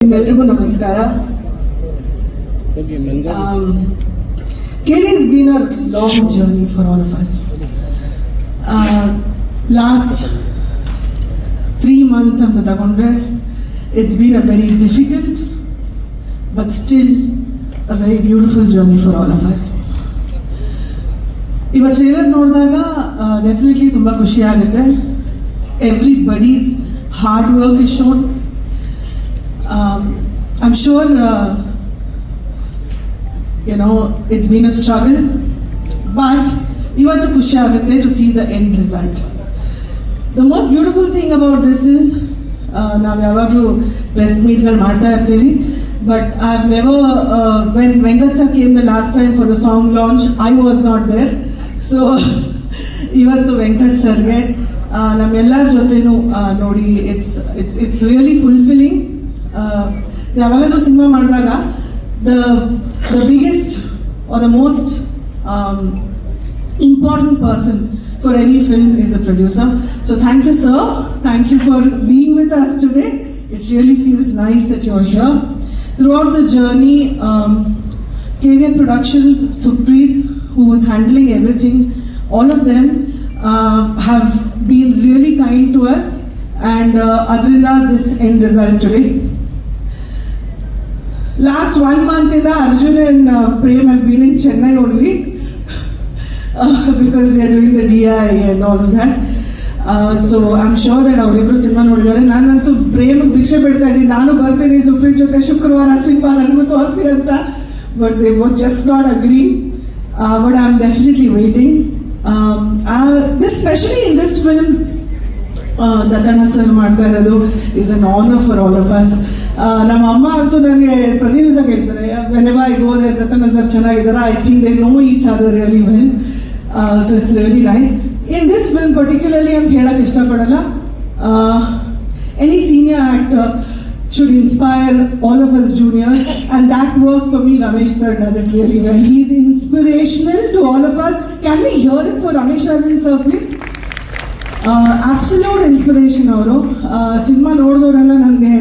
Everyone, namaskara. KD has been a long journey for all of us. Last 3 months of the Tagondre, it's been a very difficult, but still a very beautiful journey for all of us. Iva trailer ನೋಡಿದಾಗ definitely ತುಂಬ ಖುಷಿ ಆಗುತ್ತೆ. Everybody's hard work is shown. I'm sure, it's been a struggle, but ivattu ಖುಷಿ ಆಗುತ್ತೆ to see the end result. The most beautiful thing about this is, ನಾವು ಯಾವಾಗಲೂ press ಮೀಟ್ಗಳು ಮಾಡ್ತಾ ಇರ್ತೀವಿ, but I've never, when Venkat sir came the last time for the song launch, I was not there. So, ಇವತ್ತು ವೆಂಕಟ್ ಸರ್ಗೆ ನಮ್ಮೆಲ್ಲರ ಜೊತೆನೂ ನೋಡಿ it's really fulfilling. ಯಾವಾಗಾದ್ರೂ ಸಿನಿಮಾ ಮಾಡಿದಾಗ the biggest are the most important person for any film is the producer. So thank you, sir. Thank you for being with us today. It really feels nice that you're here. Throughout the journey, KDN Productions, Supreet, who was handling everything, all of them have been really kind to us, and adrinda this end result today. Last 1 month Arjun and Prem have been in Chennai only because they are doing the DI and all of that. So I'm sure that ಅವರಿಬ್ರು cinema ನೋಡಿದ್ದಾರೆ. ನಾನಂತೂ ಪ್ರೇಮ್ ಭಿಕ್ಷೆ ಬಿಡ್ತಾ ಇದ್ದೀನಿ, ನಾನು ಬರ್ತೀನಿ ಸುಪ್ರೀತ್ ಜೊತೆ ಶುಕ್ರವಾರ ಸಿನಿಮಾ ನನಗೂ ತೋರಿಸಿ ಅಂತ, but they would just not agree. But I'm definitely waiting. This, especially in this film, Dattanna sir ಮಾಡ್ತಾ ಇರೋದು is an honor for all of us. ನಮ್ಮ ಅಮ್ಮ ಅಂತೂ ನನಗೆ ಪ್ರತಿ ದಿವಸ ಕೇಳ್ತಾರೆ, whenever I go there, Dattanna sir ಚೆನ್ನಾಗಿದ್ದಾರೆ. I think they know each other really well. So it's really nice. In this film particularly, ಅಂತ ಹೇಳಕ್ಕೆ ಇಷ್ಟಪಡಲ್ಲ. Any senior actor should inspire all of us juniors, and that work for me, Ramesh sir does it really well. He's inspirational to all of us. Can we hear it for Ramesh Arvind sir, please? Absolute inspiration ಅವರು. Cinema ನೋಡಿದವರೆಲ್ಲ ನನಗೆ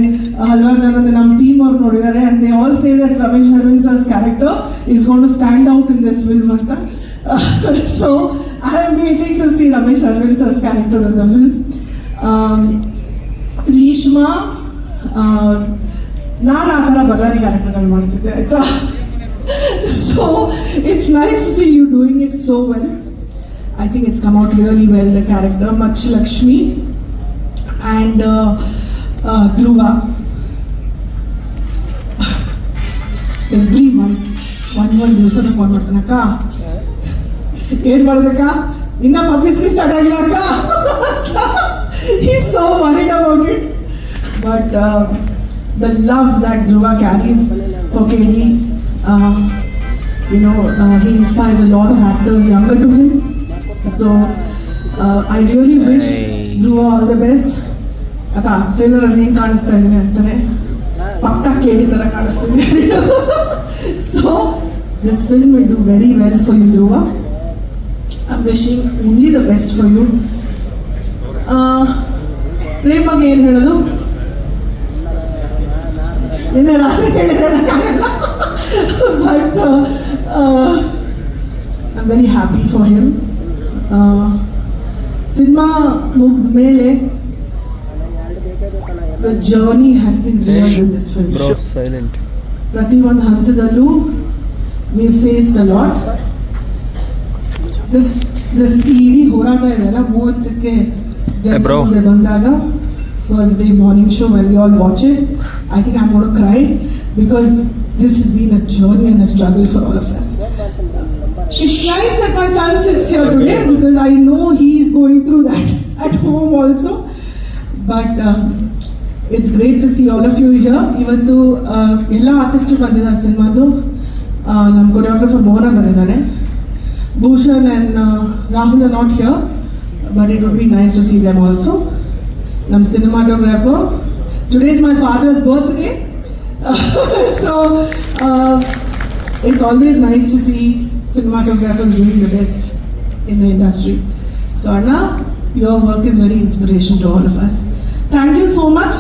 ಹಲವಾರು ಜನ ನಮ್ಮ team ಅವ್ರು ನೋಡಿದ್ದಾರೆ, and they all say that Ramesh Arvind sir's character is going to stand out in this film ಅಂತ. So I am waiting to see Ramesh Arvind sir's character in the film. Reshma, ನಾನು ಆ ಥರ ಬದಾರಿ ಕ್ಯಾರೆಕ್ಟರ್ಗಳು ಮಾಡ್ತಿದ್ದೆ ಆಯಿತಾ. So it's nice to see you doing it so well. I think it's come out really well, the character. Much Lakshmi and Dhruva. Every month, one ದಿವಸದ phone ಮಾಡ್ತಾನೆ, ಅಕ್ಕ ಏನು ಮಾಡ್ದಕ್ಕ, ಇನ್ನ ಪಬ್ಲಿಸಿಟಿ ಸ್ಟಾರ್ಟ್ ಆಗಿಲ್ಲ ಅಕ್ಕ. He's so worried about it. But the love that Dhruva carries for KD, he inspires a lot of actors younger to him. So I really wish Dhruva all the best. ಅಕ್ಕ trailer ಅಲ್ಲಿ ಹೆಂಗೆ ಕಾಣಿಸ್ತಾ ಇದ್ದೀನಿ ಅಂತಾನೆ, ಪಕ್ಕ KD ಥರ ಕಾಣಿಸ್ತಿದ್ದೀನಿ. So this film will do very well for you, Dhruva. I'm wishing only the best for you. Prem ಬಗ್ಗೆ ಏನು ಹೇಳೋದು, ನಿನ್ನೆ ರಾತ್ರಿ ಹೇಳಿದ್ರಲ್ಲ. But I'm very happy for him. Cinema ಮುಗಿದ ಮೇಲೆ the journey has been real in this film. ಪ್ರತಿ ಒಂದು ಹಂತದಲ್ಲೂ we faced a lot. This ಇಡೀ ಹೋರಾಟ ಇದೆಯಲ್ಲ 30ಕ್ಕೆ ಜನರ ಮುಂದೆ ಬಂದಾಗ, first day morning show, when we all watch it, I think I'm going to cry because this has been a journey and a struggle for all of us. It's nice that my son sits here today because I know he is going through that at home also. But it's great to see all of you here. ಇವತ್ತು ಎಲ್ಲ artist ಬಂದಿದ್ದಾರೆ ಸಿನಿಮಾದು. ನಮ್ಮ choreographer ಮೋಹನ ಬಂದಿದ್ದಾನೆ. Bhushan and Rahul are not here, but it would be nice to see them also. Nam cinematographer, today is my father's birthday. So it's always nice to see cinematographers doing the best in the industry. So Anna, your work is very inspiration to all of us. Thank you so much.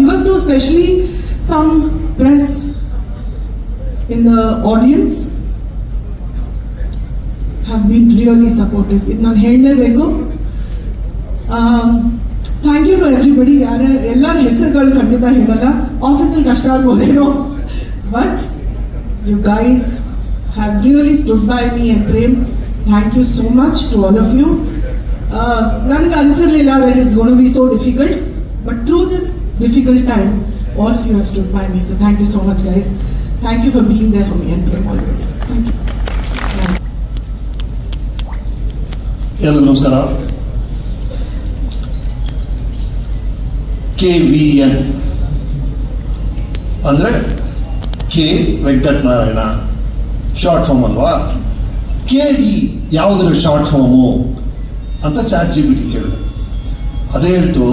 Even though especially some press in the audience have been really supportive. ಇದು ನಾನು ಹೇಳಲೇಬೇಕು. Thank you to everybody. ಎಲ್ಲರ ಹೆಸರುಗಳು ಖಂಡಿತ ಹೇಳಲ್ಲ, ಆಫೀಸಲ್ಲಿ ಕಷ್ಟ ಆಗ್ಬೋದೇನೋ, but you guys have really stood by me and Prem. Thank you so much to all of you. ನನಗೆ ಅನಿಸಿರಲಿಲ್ಲ that it's gonna be so difficult, but through this difficult time all of you have stood by me, so thank you so much, guys. Thank you for being there for me and Prem always. Thank you. ಎಲ್ಲರಿಗೂ ನಮಸ್ಕಾರ. KVN ಅಂದರೆ K Venkatanarayana short form ಅಲ್ವಾ? KD ಯಾವುದ್ರ short farm ಅಂತ ChatGPT ಕೇಳಿದೆ. ಅದೇ ಹೇಳ್ತು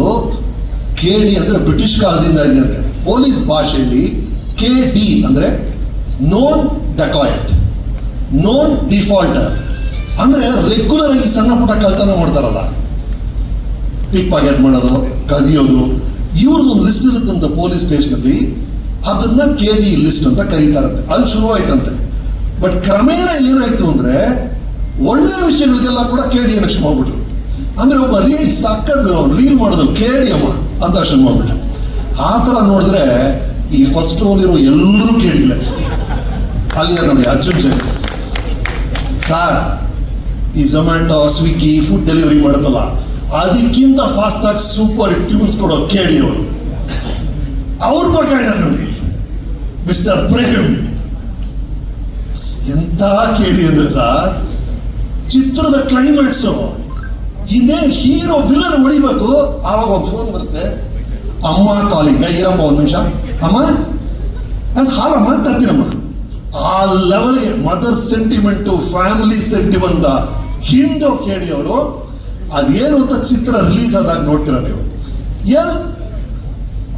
KD ಅಂದರೆ ಬ್ರಿಟಿಷ್ ಕಾಲದಿಂದ ಇದೆಯಂತೆ. ಪೊಲೀಸ್ ಭಾಷೆಯಲ್ಲಿ KD ಅಂದರೆ ನೋನ್ ಡೆಕಾಯಟ್, ನೋನ್ ಡಿಫಾಲ್ಟರ್. ಅಂದರೆ ರೆಗ್ಯುಲರ್ ಆಗಿ ಸಣ್ಣ ಪುಟ್ಟ ಕಳ್ತನ ಮಾಡ್ತಾರಲ್ಲ, ಪಿಕ್ ಪಾಕೆಟ್ ಮಾಡೋದು, ಕದಿಯೋದು, ಇವ್ರದ್ದು ಒಂದು ಲಿಸ್ಟ್ ಇರುತ್ತಂತೆ ಪೊಲೀಸ್ ಸ್ಟೇಷನಲ್ಲಿ. ಅದನ್ನ KD ಲಿಸ್ಟ್ ಅಂತ ಕರೀತಾರಂತೆ. ಅಲ್ಲಿ ಶುರು ಆಯ್ತಂತೆ. ಬಟ್ ಕ್ರಮೇಣ ಏನಾಯ್ತು ಅಂದರೆ ಒಳ್ಳೆ ವಿಷಯಗಳಿಗೆಲ್ಲ ಕೂಡ KD ಅನ್ನಕ್ಕೆ ಶುರು ಮಾಡ್ಬಿಟ್ರು. ಅಂದರೆ ಒಬ್ಬ ಸಕ್ಕದ ರೀಲ್ ಮಾಡೋದು KD ಅಮ್ಮ ಅಂತ ಶುರು ಮಾಡ್ಬಿಟ್ರು. ಆ ಥರ ನೋಡಿದ್ರೆ ಈ ಫಸ್ಟ್ ರೋಲಿರೋ ಎಲ್ಲರೂ KDಗಳೇ. ಅಲ್ಲಿ ನೋಡಿ ಅರ್ಜುನ್ ಜಂಗ್ ಸಾರ್, ಈ ಝೊಮ್ಯಾಟೊ ಸ್ವಿಗ್ಗಿ ಫುಡ್ ಡೆಲಿವರಿ ಮಾಡುತ್ತಲ್ಲ, ಅದಕ್ಕಿಂತ ಫಾಸ್ಟಾಗಿ ಸೂಪರ್ ಟ್ಯೂನ್ಸ್ ಕೊಡೋ KD ಅವರು. ಅವ್ರ ಪಕ್ಕ ಇದ್ದಾರೆ ನೋಡಿ ಮಿಸ್ಟರ್ ಪ್ರೇಮ್. ಎಂಥ KD ಅಂದ್ರೆ ಸರ್, ಚಿತ್ರದ ಕ್ಲೈಮ್ಯಾಕ್ಸು ಇನ್ನೇನು ಹೀರೋ ವಿಲನ್ ಹೊಡಿಬೇಕು, ಆವಾಗ ಒಂದು ಫೋನ್ ಬರುತ್ತೆ, ಅಮ್ಮ ಕಾಲಿಂಗ್, ಇರಮ್ಮ ಒಂದು ನಿಮಿಷ ಅಮ್ಮ ಹಾಲಮ್ಮ ತರ್ತೀನಮ್ಮ. ಆ ಲೆವೆಲ್ಗೆ ಮದರ್ ಸೆಂಟಿಮೆಂಟು, ಫ್ಯಾಮಿಲಿ ಸೆಂಟಿಮೆಂಟ್ ಹಿಂಡೋ KD ಅವರು. ಅದೇನು ಅಂತ ಚಿತ್ರ ರಿಲೀಸ್ ಆದಾಗ ನೋಡ್ತೀರ ನೀವು.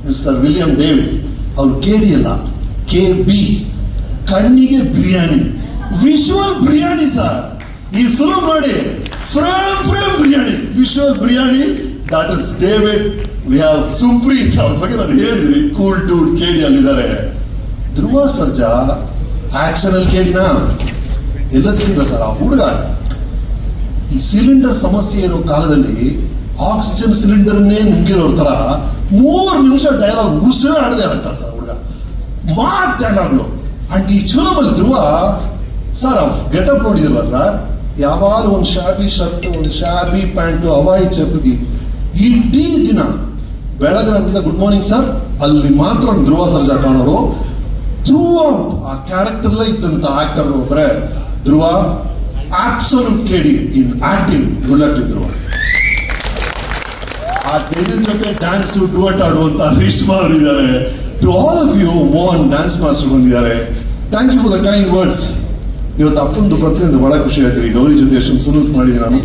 ಮಿಸ್ಟರ್ ವಿಲಿಯಂ ಡೇವಿಡ್ ಅವ್ರು KD ಅಲ್ಲ, KB, ಕಣ್ಣಿಗೆ ಬಿರಿಯಾನಿ, ವಿಶುವಲ್ ಬಿರಿಯಾನಿ ಸರ್. ಈ ಫಿಲ್ಮ್ ನೋಡಿ, frame biryani, visual biryani. That is David. We have Supreeth, ಅವ್ರ ಬಗ್ಗೆ ನಾನು ಹೇಳಿದ್ದೀನಿ. ಕೂಲ್ ಡೂಡ್ KD ಅಲ್ಲಿದ್ದಾರೆ. ಧ್ರುವ ಸರ್ಜಾ ಆಕ್ಷನ್ ಅಲ್ಲಿ KDನಾ? ಎಲ್ಲದಕ್ಕಿಂತ ಸರ್ ಆ ಹುಡುಗ ಈ ಸಿಲಿಂಡರ್ ಸಮಸ್ಯೆ ಇರೋ ಕಾಲದಲ್ಲಿ ಆಕ್ಸಿಜನ್ ಸಿಲಿಂಡರ್ನೇ ನುಂಗಿರೋರ್ ತರ 3 ನಿಮಿಷ ಡೈಲಾಗ್ ಉಸಿರಾಡದೆ ಆಗ್ತಾರೆ ಸರ್ ಹುಡುಗ. ಮಾಸ್ ಡೈಲಾಗ್ಲು. ಅಂಡ್ ಈ ಫಿಲಮಲ್ಲಿ ಧ್ರುವ ಸರ್ ಗೆಟಪ್ ನೋಡಿದಿರಲ್ಲ ಸರ್, ಯಾವಾಗಲೂ ಒಂದು ಶಾಬಿ ಶರ್ಟ್, ಒಂದು ಶಾಬಿ ಪ್ಯಾಂಟು, ಹವಾಯಿ ಚಪ್ಪಲಿ. ಇಡೀ ದಿನ ಬೆಳಗ್ಗೆ ಗುಡ್ ಮಾರ್ನಿಂಗ್ ಸರ್ ಅಲ್ಲಿ ಮಾತ್ರ ಧ್ರುವ ಸರ್ಜಾ ಕಾಣೋರು. ಥ್ರೂ ಔಟ್ ಆ ಕ್ಯಾರೆಕ್ಟರ್ಲೇ ಇದ್ದಂಥ ಆಕ್ಟರ್ ಅಂದ್ರೆ Dhruva. Absolute KD in acting. Good luck to Dhruva. ಆ ಡೇವಿಡ್ ಜೊತೆ ಡ್ಯಾನ್ಸ್ ಡುವಟ್ ಆಡುವಂತ ರೇಷ್ಮಾ ಅವರಿದ್ದಾರೆ. To all of you, Mohan dance master ಬಂದಿದ್ದಾರೆ. Thank you for the kind words. ಇವತ್ತು ಅಪ್ಪಂದು ಬರ್ತೀನಿ ಅಂತ ಬಹಳ ಖುಷಿ ಆಯ್ತು. ಗೌರಿ ಜೊತೆ ಎಷ್ಟೊಂದು ಸುನೂಸ್ ಮಾಡಿದ್ದೀನಿ ನಾನು.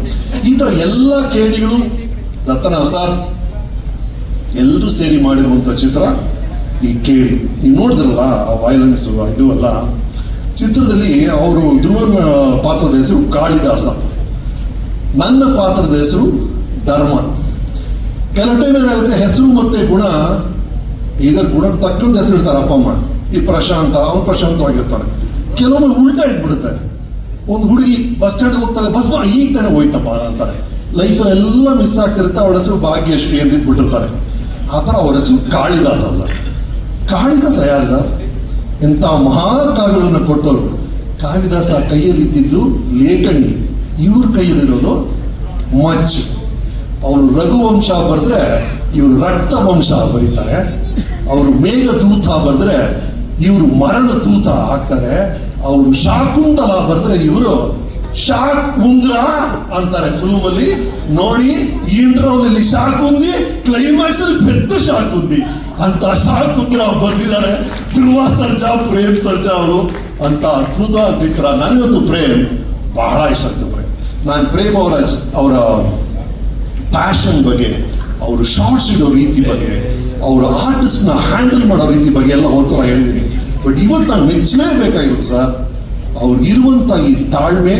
ಈ ಥರ ಎಲ್ಲ KDಗಳು ದತ್ತನ ಸರ್ ಎಲ್ಲರೂ ಸೇರಿ ಮಾಡಿರುವಂಥ ಚಿತ್ರ ಈ KD. ನೀವು ನೋಡಿದ್ರಲ್ಲ ಆ ವೈಲೆನ್ಸು ಇದು ಅಲ್ಲ. ಚಿತ್ರದಲ್ಲಿ ಅವರು ಧ್ರುವನ ಪಾತ್ರದ ಹೆಸರು ಕಾಳಿದಾಸ, ನನ್ನ ಪಾತ್ರದ ಹೆಸರು ಧರ್ಮ. ಕೆಲವು ಟೈಮ್ ಏನಾಗುತ್ತೆ, ಹೆಸರು ಮತ್ತೆ ಗುಣ, ಇದರ ಗುಣಕ್ಕೆ ತಕ್ಕಂತ ಹೆಸರು ಇರ್ತಾರೆ ಅಪ್ಪ ಅಮ್ಮ. ಈ ಪ್ರಶಾಂತ, ಅವನು ಪ್ರಶಾಂತವಾಗಿರ್ತಾನೆ. ಕೆಲವೊಮ್ಮೆ ಉಲ್ಟಾ ಇದ್ಬಿಡುತ್ತೆ. ಒಂದು ಹುಡುಗಿ ಬಸ್ ಸ್ಟ್ಯಾಂಡ್ಗೆ ಹೋಗ್ತಾಳೆ, ಬಸ್ ಈಗ ತಾನೆ ಹೋಯ್ತಪ್ಪ ಅಂತಾರೆ. ಲೈಫಲ್ಲಿ ಎಲ್ಲ ಮಿಸ್ ಆಗ್ತಿರುತ್ತೆ. ಅವಳ ಹೆಸರು ಭಾಗ್ಯಶ್ರೀ ಅಂತ ಇಟ್ಬಿಟ್ಟಿರ್ತಾರೆ. ಆ ಥರ ಅವ್ರ ಹೆಸರು ಕಾಳಿದಾಸ ಸರ್. ಕಾಳಿದಾಸ ಯಾರು ಸರ್? ಎಂಥ ಮಹಾಕಾವ್ಯಗಳನ್ನು ಕೊಟ್ಟವರು. ಕಾಳಿದಾಸ ಕೈಯಲ್ಲಿದ್ದಿದ್ದು ಲೇಖನಿ, ಇವ್ರ ಕೈಯಲ್ಲಿರೋದು ಮಚ್ಚು. ಅವರು ರಘುವಂಶ ಬರೆದ್ರೆ ಇವರು ರಕ್ತವಂಶ ಬರೀತಾರೆ. ಅವರು ಮೇಘದೂತ ಬರೆದ್ರೆ ಇವರು ಮರಣ ದೂತ ಆಗ್ತಾರೆ. ಅವರು ಶಾಕುಂತಲ ಬರೆದ್ರೆ ಇವರು ಶಾಕ್ ಉಂದ್ರ ಅಂತಾರೆ. ಫಿಲ್ಮ್ ಅಲ್ಲಿ ನೋಡಿ, ಇಂಟ್ರೋಲ್ ಅಲ್ಲಿ ಶಾಕ್ ಉಂದಿ, ಕ್ಲೈಮ್ಯಾಕ್ಸ್ ಅಲ್ಲಿ ಪೆದ್ದ ಶಾಕ್ ಉಂದಿ ಅಂತ ಶಾಕ್ ಉಂದ್ರ ಬರ್ದಿದ್ದಾರೆ ಧ್ರುವ ಸರ್ಜಾ, ಪ್ರೇಮ್ ಸರ್ಜಾ ಅವರು ಅಂತ ಅದ್ಭುತವಾದ ಚಿತ್ರ. ನನಗಂತೂ ಪ್ರೇಮ್ ಬಹಳ ಇಷ್ಟ ಆಯ್ತು. ನಾನು ಪ್ರೇಮ್ ಅವರ ಪ್ಯಾಷನ್ ಬಗ್ಗೆ, ಅವರು ಶಾರ್ಟ್ಸ್ ಇಡೋ ರೀತಿ ಬಗ್ಗೆ, ಅವರು ಆರ್ಟಿಸ್ಟ್ನ ಹ್ಯಾಂಡಲ್ ಮಾಡೋ ರೀತಿ ಬಗ್ಗೆ ಎಲ್ಲ ಒಂದ್ಸಲ ಹೇಳಿದ್ದೀನಿ. ಬಟ್ ಇವತ್ತು ನಾನು ಮೆಚ್ಚಲೇಬೇಕಾಗಿರೋದು ಸರ್, ಅವ್ರಿಗಿರುವಂಥ ಈ ತಾಳ್ಮೆ.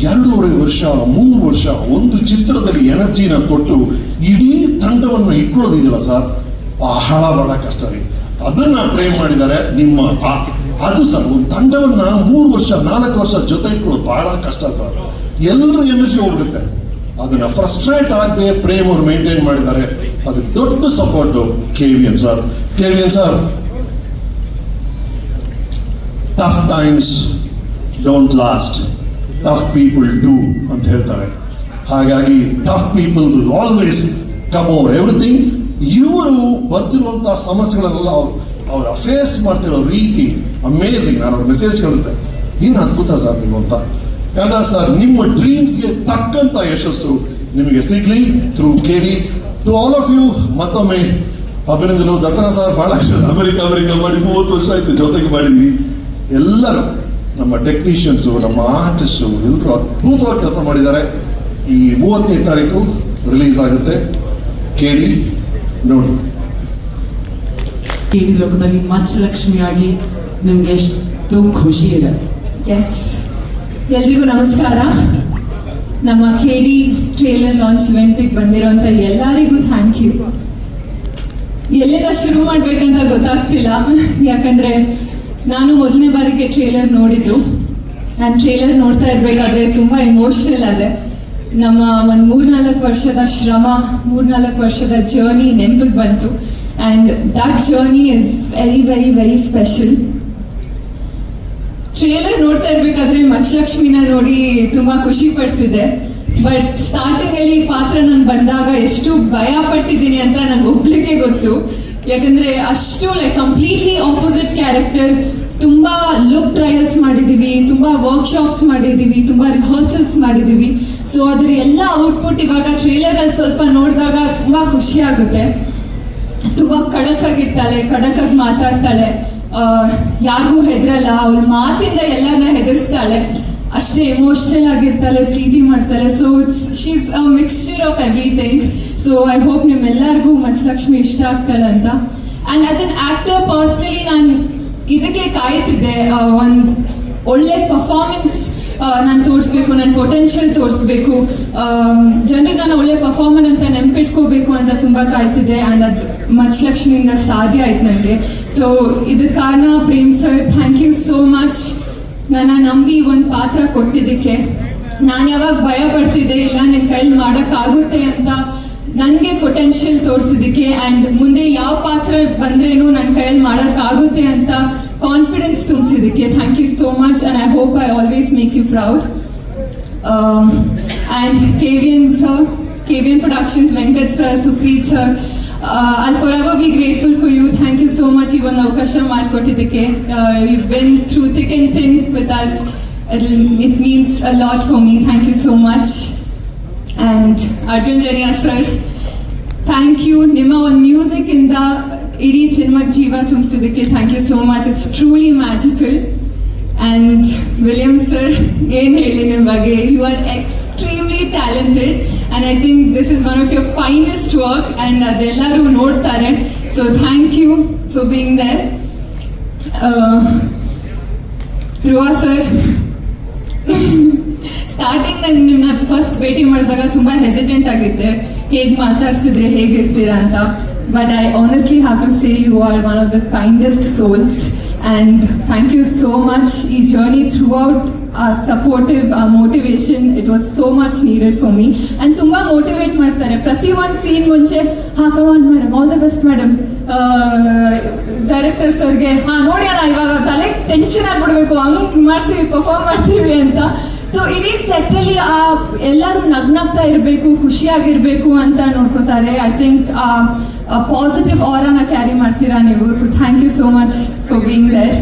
2.5 ವರ್ಷ 3 ವರ್ಷ ಒಂದು ಚಿತ್ರದಲ್ಲಿ ಎನರ್ಜಿನ ಕೊಟ್ಟು ಇಡೀ ತಂಡವನ್ನು ಇಟ್ಕೊಳ್ಳೋದಿದೆಯಲ್ಲ ಸರ್, ಬಹಳ ಕಷ್ಟ ರೀ. ಅದನ್ನ ಪ್ರೇಮ್ ಮಾಡಿದ್ದಾರೆ. ನಿಮ್ಮ ಅದು ಸರ್ ಒಂದು ತಂಡವನ್ನ 3 ವರ್ಷ 4 ವರ್ಷ ಜೊತೆ ಇಟ್ಕೊಳ್ಳೋದು ಬಹಳ ಕಷ್ಟ ಸರ್. ಎಲ್ಲರೂ ಎನರ್ಜಿ ಹೋಗ್ಬಿಡುತ್ತೆ. ಅದನ್ನ ಫ್ರಸ್ಟ್ರೇಟ್ ಆಗದೆ ಪ್ರೇಮ್ ಅವ್ರು ಮೇಂಟೈನ್ ಮಾಡಿದ್ದಾರೆ. ಅದಕ್ಕೆ ದೊಡ್ಡ support KVN sir. KVN sir, tough times don't last, tough people do ಅಂತ ಹೇಳ್ತಾರೆ. ಹಾಗಾಗಿ tough people will always come over everything. ಇವರು ಬರ್ತಿರುವಂತಹ ಸಮಸ್ಯೆಗಳನ್ನೆಲ್ಲ ಅವರ ಫೇಸ್ ಮಾಡ್ತಿರೋ ರೀತಿ ಅಮೇಝಿಂಗ್. ನಾನು ಅವ್ರ ಮೆಸೇಜ್ ಕಳಿಸ್ದೆ, ಏನು ಅದ್ಭುತ ಸರ್ ನೀವು ಅಂತ. ಕನ್ನಡ ಸರ್, ನಿಮ್ಮ ಡ್ರೀಮ್ಸ್ಗೆ ತಕ್ಕಂತ ಯಶಸ್ಸು ನಿಮಗೆ ಸಿಗ್ಲಿ through KD. To all of you ಮತ್ತೊಮ್ಮೆ ಅಭಿನಂದನೆ. ದತ್ತನ ಸರ್ ಬಹಳ ಅಮೆರಿಕ ಮಾಡಿ 30 ವರ್ಷ ಆಯ್ತು ಜೊತೆಗೆ ಮಾಡಿದ್ವಿ. ಎಲ್ಲರೂ ನಮ್ಮ ಟೆಕ್ನಿಷಿಯನ್ಸು, ನಮ್ಮ ಆರ್ಟಿಸ್ಟು ಎಲ್ಲರೂ ಅದ್ಭುತವಾಗಿ ಕೆಲಸ ಮಾಡಿದ್ದಾರೆ. ಈ 30ನೇ ತಾರೀಕು ರಿಲೀಸ್ ಆಗುತ್ತೆ KD, ನೋಡಿ. KD ಲೋಕದಲ್ಲಿ ಮಚ್ಚಲಕ್ಷ್ಮಿಯಾಗಿ ನಿಮ್ಗೆ ಎಷ್ಟು ಖುಷಿ ಇದೆ. ಎಸ್, ಎಲ್ರಿಗೂ ನಮಸ್ಕಾರ. ನಮ್ಮ KD ಟ್ರೇಲರ್ ಲಾಂಚ್ ಇವೆಂಟಿಗೆ ಬಂದಿರೋಂಥ ಎಲ್ಲರಿಗೂ ಥ್ಯಾಂಕ್ ಯು. ಎಲ್ಲಿಂದ ಶುರು ಮಾಡಬೇಕಂತ ಗೊತ್ತಾಗ್ತಿಲ್ಲ, ಯಾಕಂದರೆ ನಾನು ಮೊದಲನೇ ಬಾರಿಗೆ ಟ್ರೇಲರ್ ನೋಡಿದ್ದು. ಆ್ಯಂಡ್ ಟ್ರೇಲರ್ ನೋಡ್ತಾ ಇರಬೇಕಾದ್ರೆ ತುಂಬ ಎಮೋಷ್ನಲ್ ಆದೆ. ನಮ್ಮ ಒಂದು 3-4 ವರ್ಷದ ಶ್ರಮ, 3-4 ವರ್ಷದ ಜರ್ನಿ ನೆನಪಿಗೆ ಬಂತು. And that journey is very very very special. Trailer ನೋಡ್ತಾ ಇರಬೇಕಾದ್ರೆ ಮಚ್ಚಲಕ್ಷ್ಮಿನ ನೋಡಿ ತುಂಬ ಖುಷಿ ಪಡ್ತಿದ್ದೆ. ಬಟ್ ಸ್ಟಾರ್ಟಿಂಗಲ್ಲಿ ಈ ಪಾತ್ರ ನಂಗೆ ಬಂದಾಗ ಎಷ್ಟು ಭಯ ಪಟ್ಟಿದ್ದೀನಿ ಅಂತ ನಂಗೆ ಒಬ್ಲಿಕ್ಕೆ ಗೊತ್ತು. ಯಾಕಂದರೆ ಅಷ್ಟು ಕಂಪ್ಲೀಟ್ಲಿ ಆಪೋಸಿಟ್ ಕ್ಯಾರೆಕ್ಟರ್. ತುಂಬ ಲುಕ್ ಟ್ರಯಲ್ಸ್ ಮಾಡಿದ್ದೀವಿ, ತುಂಬ ವರ್ಕ್ಶಾಪ್ಸ್ ಮಾಡಿದ್ದೀವಿ, ತುಂಬ ರಿಹರ್ಸಲ್ಸ್ ಮಾಡಿದ್ದೀವಿ. ಸೊ ಅದ್ರ ಎಲ್ಲ ಔಟ್ಪುಟ್ ಇವಾಗ ಟ್ರೇಲರಲ್ಲಿ ಸ್ವಲ್ಪ ನೋಡಿದಾಗ ತುಂಬ ಖುಷಿ ಆಗುತ್ತೆ. ತುಂಬ ಖಡಕ್ಕಾಗಿರ್ತಾಳೆ, ಖಡಕ್ಕಾಗಿ ಮಾತಾಡ್ತಾಳೆ, ಯಾರಿಗೂ ಹೆದರಲ್ಲ, ಅವಳ ಮಾತಿಂದ ಎಲ್ಲರನ್ನ ಹೆದರ್ಸ್ತಾಳೆ. ಅಷ್ಟೇ ಎಮೋಷ್ನಲ್ ಆಗಿರ್ತಾಳೆ, ಪ್ರೀತಿ ಮಾಡ್ತಾಳೆ. So she's a mixture of everything. So I hope ನಿಮ್ಮೆಲ್ಲರಿಗೂ ಮಚ್ಚಲಕ್ಷ್ಮಿ ಇಷ್ಟ ಆಗ್ತಾಳೆ ಅಂತ. And as an actor personally ನಾನು ಇದಕ್ಕೆ ಕಾಯ್ತಿದ್ದೆ. ಒಂದು ಒಳ್ಳೆ ಪರ್ಫಾರ್ಮೆನ್ಸ್ ನಾನು ತೋರಿಸ್ಬೇಕು, ನನ್ನ ಪೊಟೆನ್ಷಿಯಲ್ ತೋರಿಸ್ಬೇಕು, ಜನರಿಗೆ ನಾನು ಒಳ್ಳೆ ಪರ್ಫಾರ್ಮರ್ ಅಂತ ನೆನಪಿಟ್ಕೋಬೇಕು ಅಂತ ತುಂಬ ಕಾಯ್ತಿದ್ದೆ. ಆ್ಯಂಡ್ ಅದು ಮಚ್ಚಲಕ್ಷ್ಮಿಯಿಂದ ಸಾಧ್ಯ ಆಯ್ತು ನನಗೆ. ಸೊ ಇದಕ್ಕೆ ಕಾರಣ Prem sir, thank you so much. ನನ್ನ ನಂಬಿ ಒಂದು ಪಾತ್ರ ಕೊಟ್ಟಿದ್ದಕ್ಕೆ. ನಾನು ಯಾವಾಗ ಭಯ ಪಡ್ತಿದ್ದೆ, ಇಲ್ಲ ನಿನ್ನ ಕೈಲಿ ಮಾಡೋಕ್ಕಾಗುತ್ತೆ ಅಂತ ನನಗೆ ಪೊಟೆನ್ಷಿಯಲ್ ತೋರಿಸಿದ್ದಕ್ಕೆ. ಆ್ಯಂಡ್ ಮುಂದೆ ಯಾವ ಪಾತ್ರ ಬಂದ್ರೇನು ನನ್ನ ಕೈಯಲ್ಲಿ ಮಾಡೋಕ್ಕಾಗುತ್ತೆ ಅಂತ ಕಾನ್ಫಿಡೆನ್ಸ್ ತುಂಬಿಸಿದ್ದಕ್ಕೆ thank you so much. And I hope I always make you proud. And KVN sir, KVN Productions, Venkat sir, Supreeth sir, I'll forever be grateful for you. Thank you so much. ಈ ಒಂದು ಅವಕಾಶ ಮಾಡಿಕೊಟ್ಟಿದ್ದಕ್ಕೆ. You've been through thick and thin with us. It means a lot for me. Thank you so much. And Arjun Jania sir, thank you. ನಿಮ್ಮ ಒಂದು music ಇಂದ ಇಡೀ ಸಿನಿಮಾಗೆ ಜೀವ ತುಂಬಿಸಿದ್ದಕ್ಕೆ thank you so much. It's truly magical. And William sir, ಏನು ಹೇಳಿ ನಿಮ್ಮ ಬಗ್ಗೆ. You are extremely talented and I think this is one of your finest work. And ಅದೆಲ್ಲರೂ ನೋಡ್ತಾರೆ. So thank you for being there. Dhruva sir, starting ನಂಗೆ ನಿಮ್ಮನ್ನ first ಭೇಟಿ ಮಾಡಿದಾಗ ತುಂಬ ಹೆಸಿಟೆಂಟ್ ಆಗಿದ್ದೆ, ಹೇಗೆ ಮಾತಾಡ್ಸಿದ್ರೆ ಹೇಗಿರ್ತೀರಾ ಅಂತ. But I honestly have to say you are one of the kindest souls. And thank you so much. ಈ journey throughout supportive motivation, it was so much needed for me. And ತುಂಬ motivate ಮಾಡ್ತಾರೆ. ಪ್ರತಿ ಒಂದು scene ಮುಂಚೆ come on madam, all the best madam. Director ಸರ್ಗೆ ನೋಡಿ ಅಣ್ಣ ಇವಾಗ ತಲೆ ಟೆನ್ಷನ್ ಆಗಿಬಿಡ್ಬೇಕು, ಹಂಗೆ ಮಾಡ್ತೀವಿ, ಪರ್ಫಾರ್ಮ್ ಮಾಡ್ತೀವಿ ಅಂತ. ಸೊ ಇಡೀ ಸೆಟ್ಟಲ್ಲಿ ಎಲ್ಲರೂ ನಗ್ನಾಗ್ತಾ ಇರಬೇಕು, ಖುಷಿಯಾಗಿರಬೇಕು ಅಂತ ನೋಡ್ಕೋತಾರೆ. ಐ ಥಿಂಕ್ ಪಾಸಿಟಿವ್ ಆರಾನ ಕ್ಯಾರಿ ಮಾಡ್ತೀರಾ ನೀವು. So thank you so much for being there.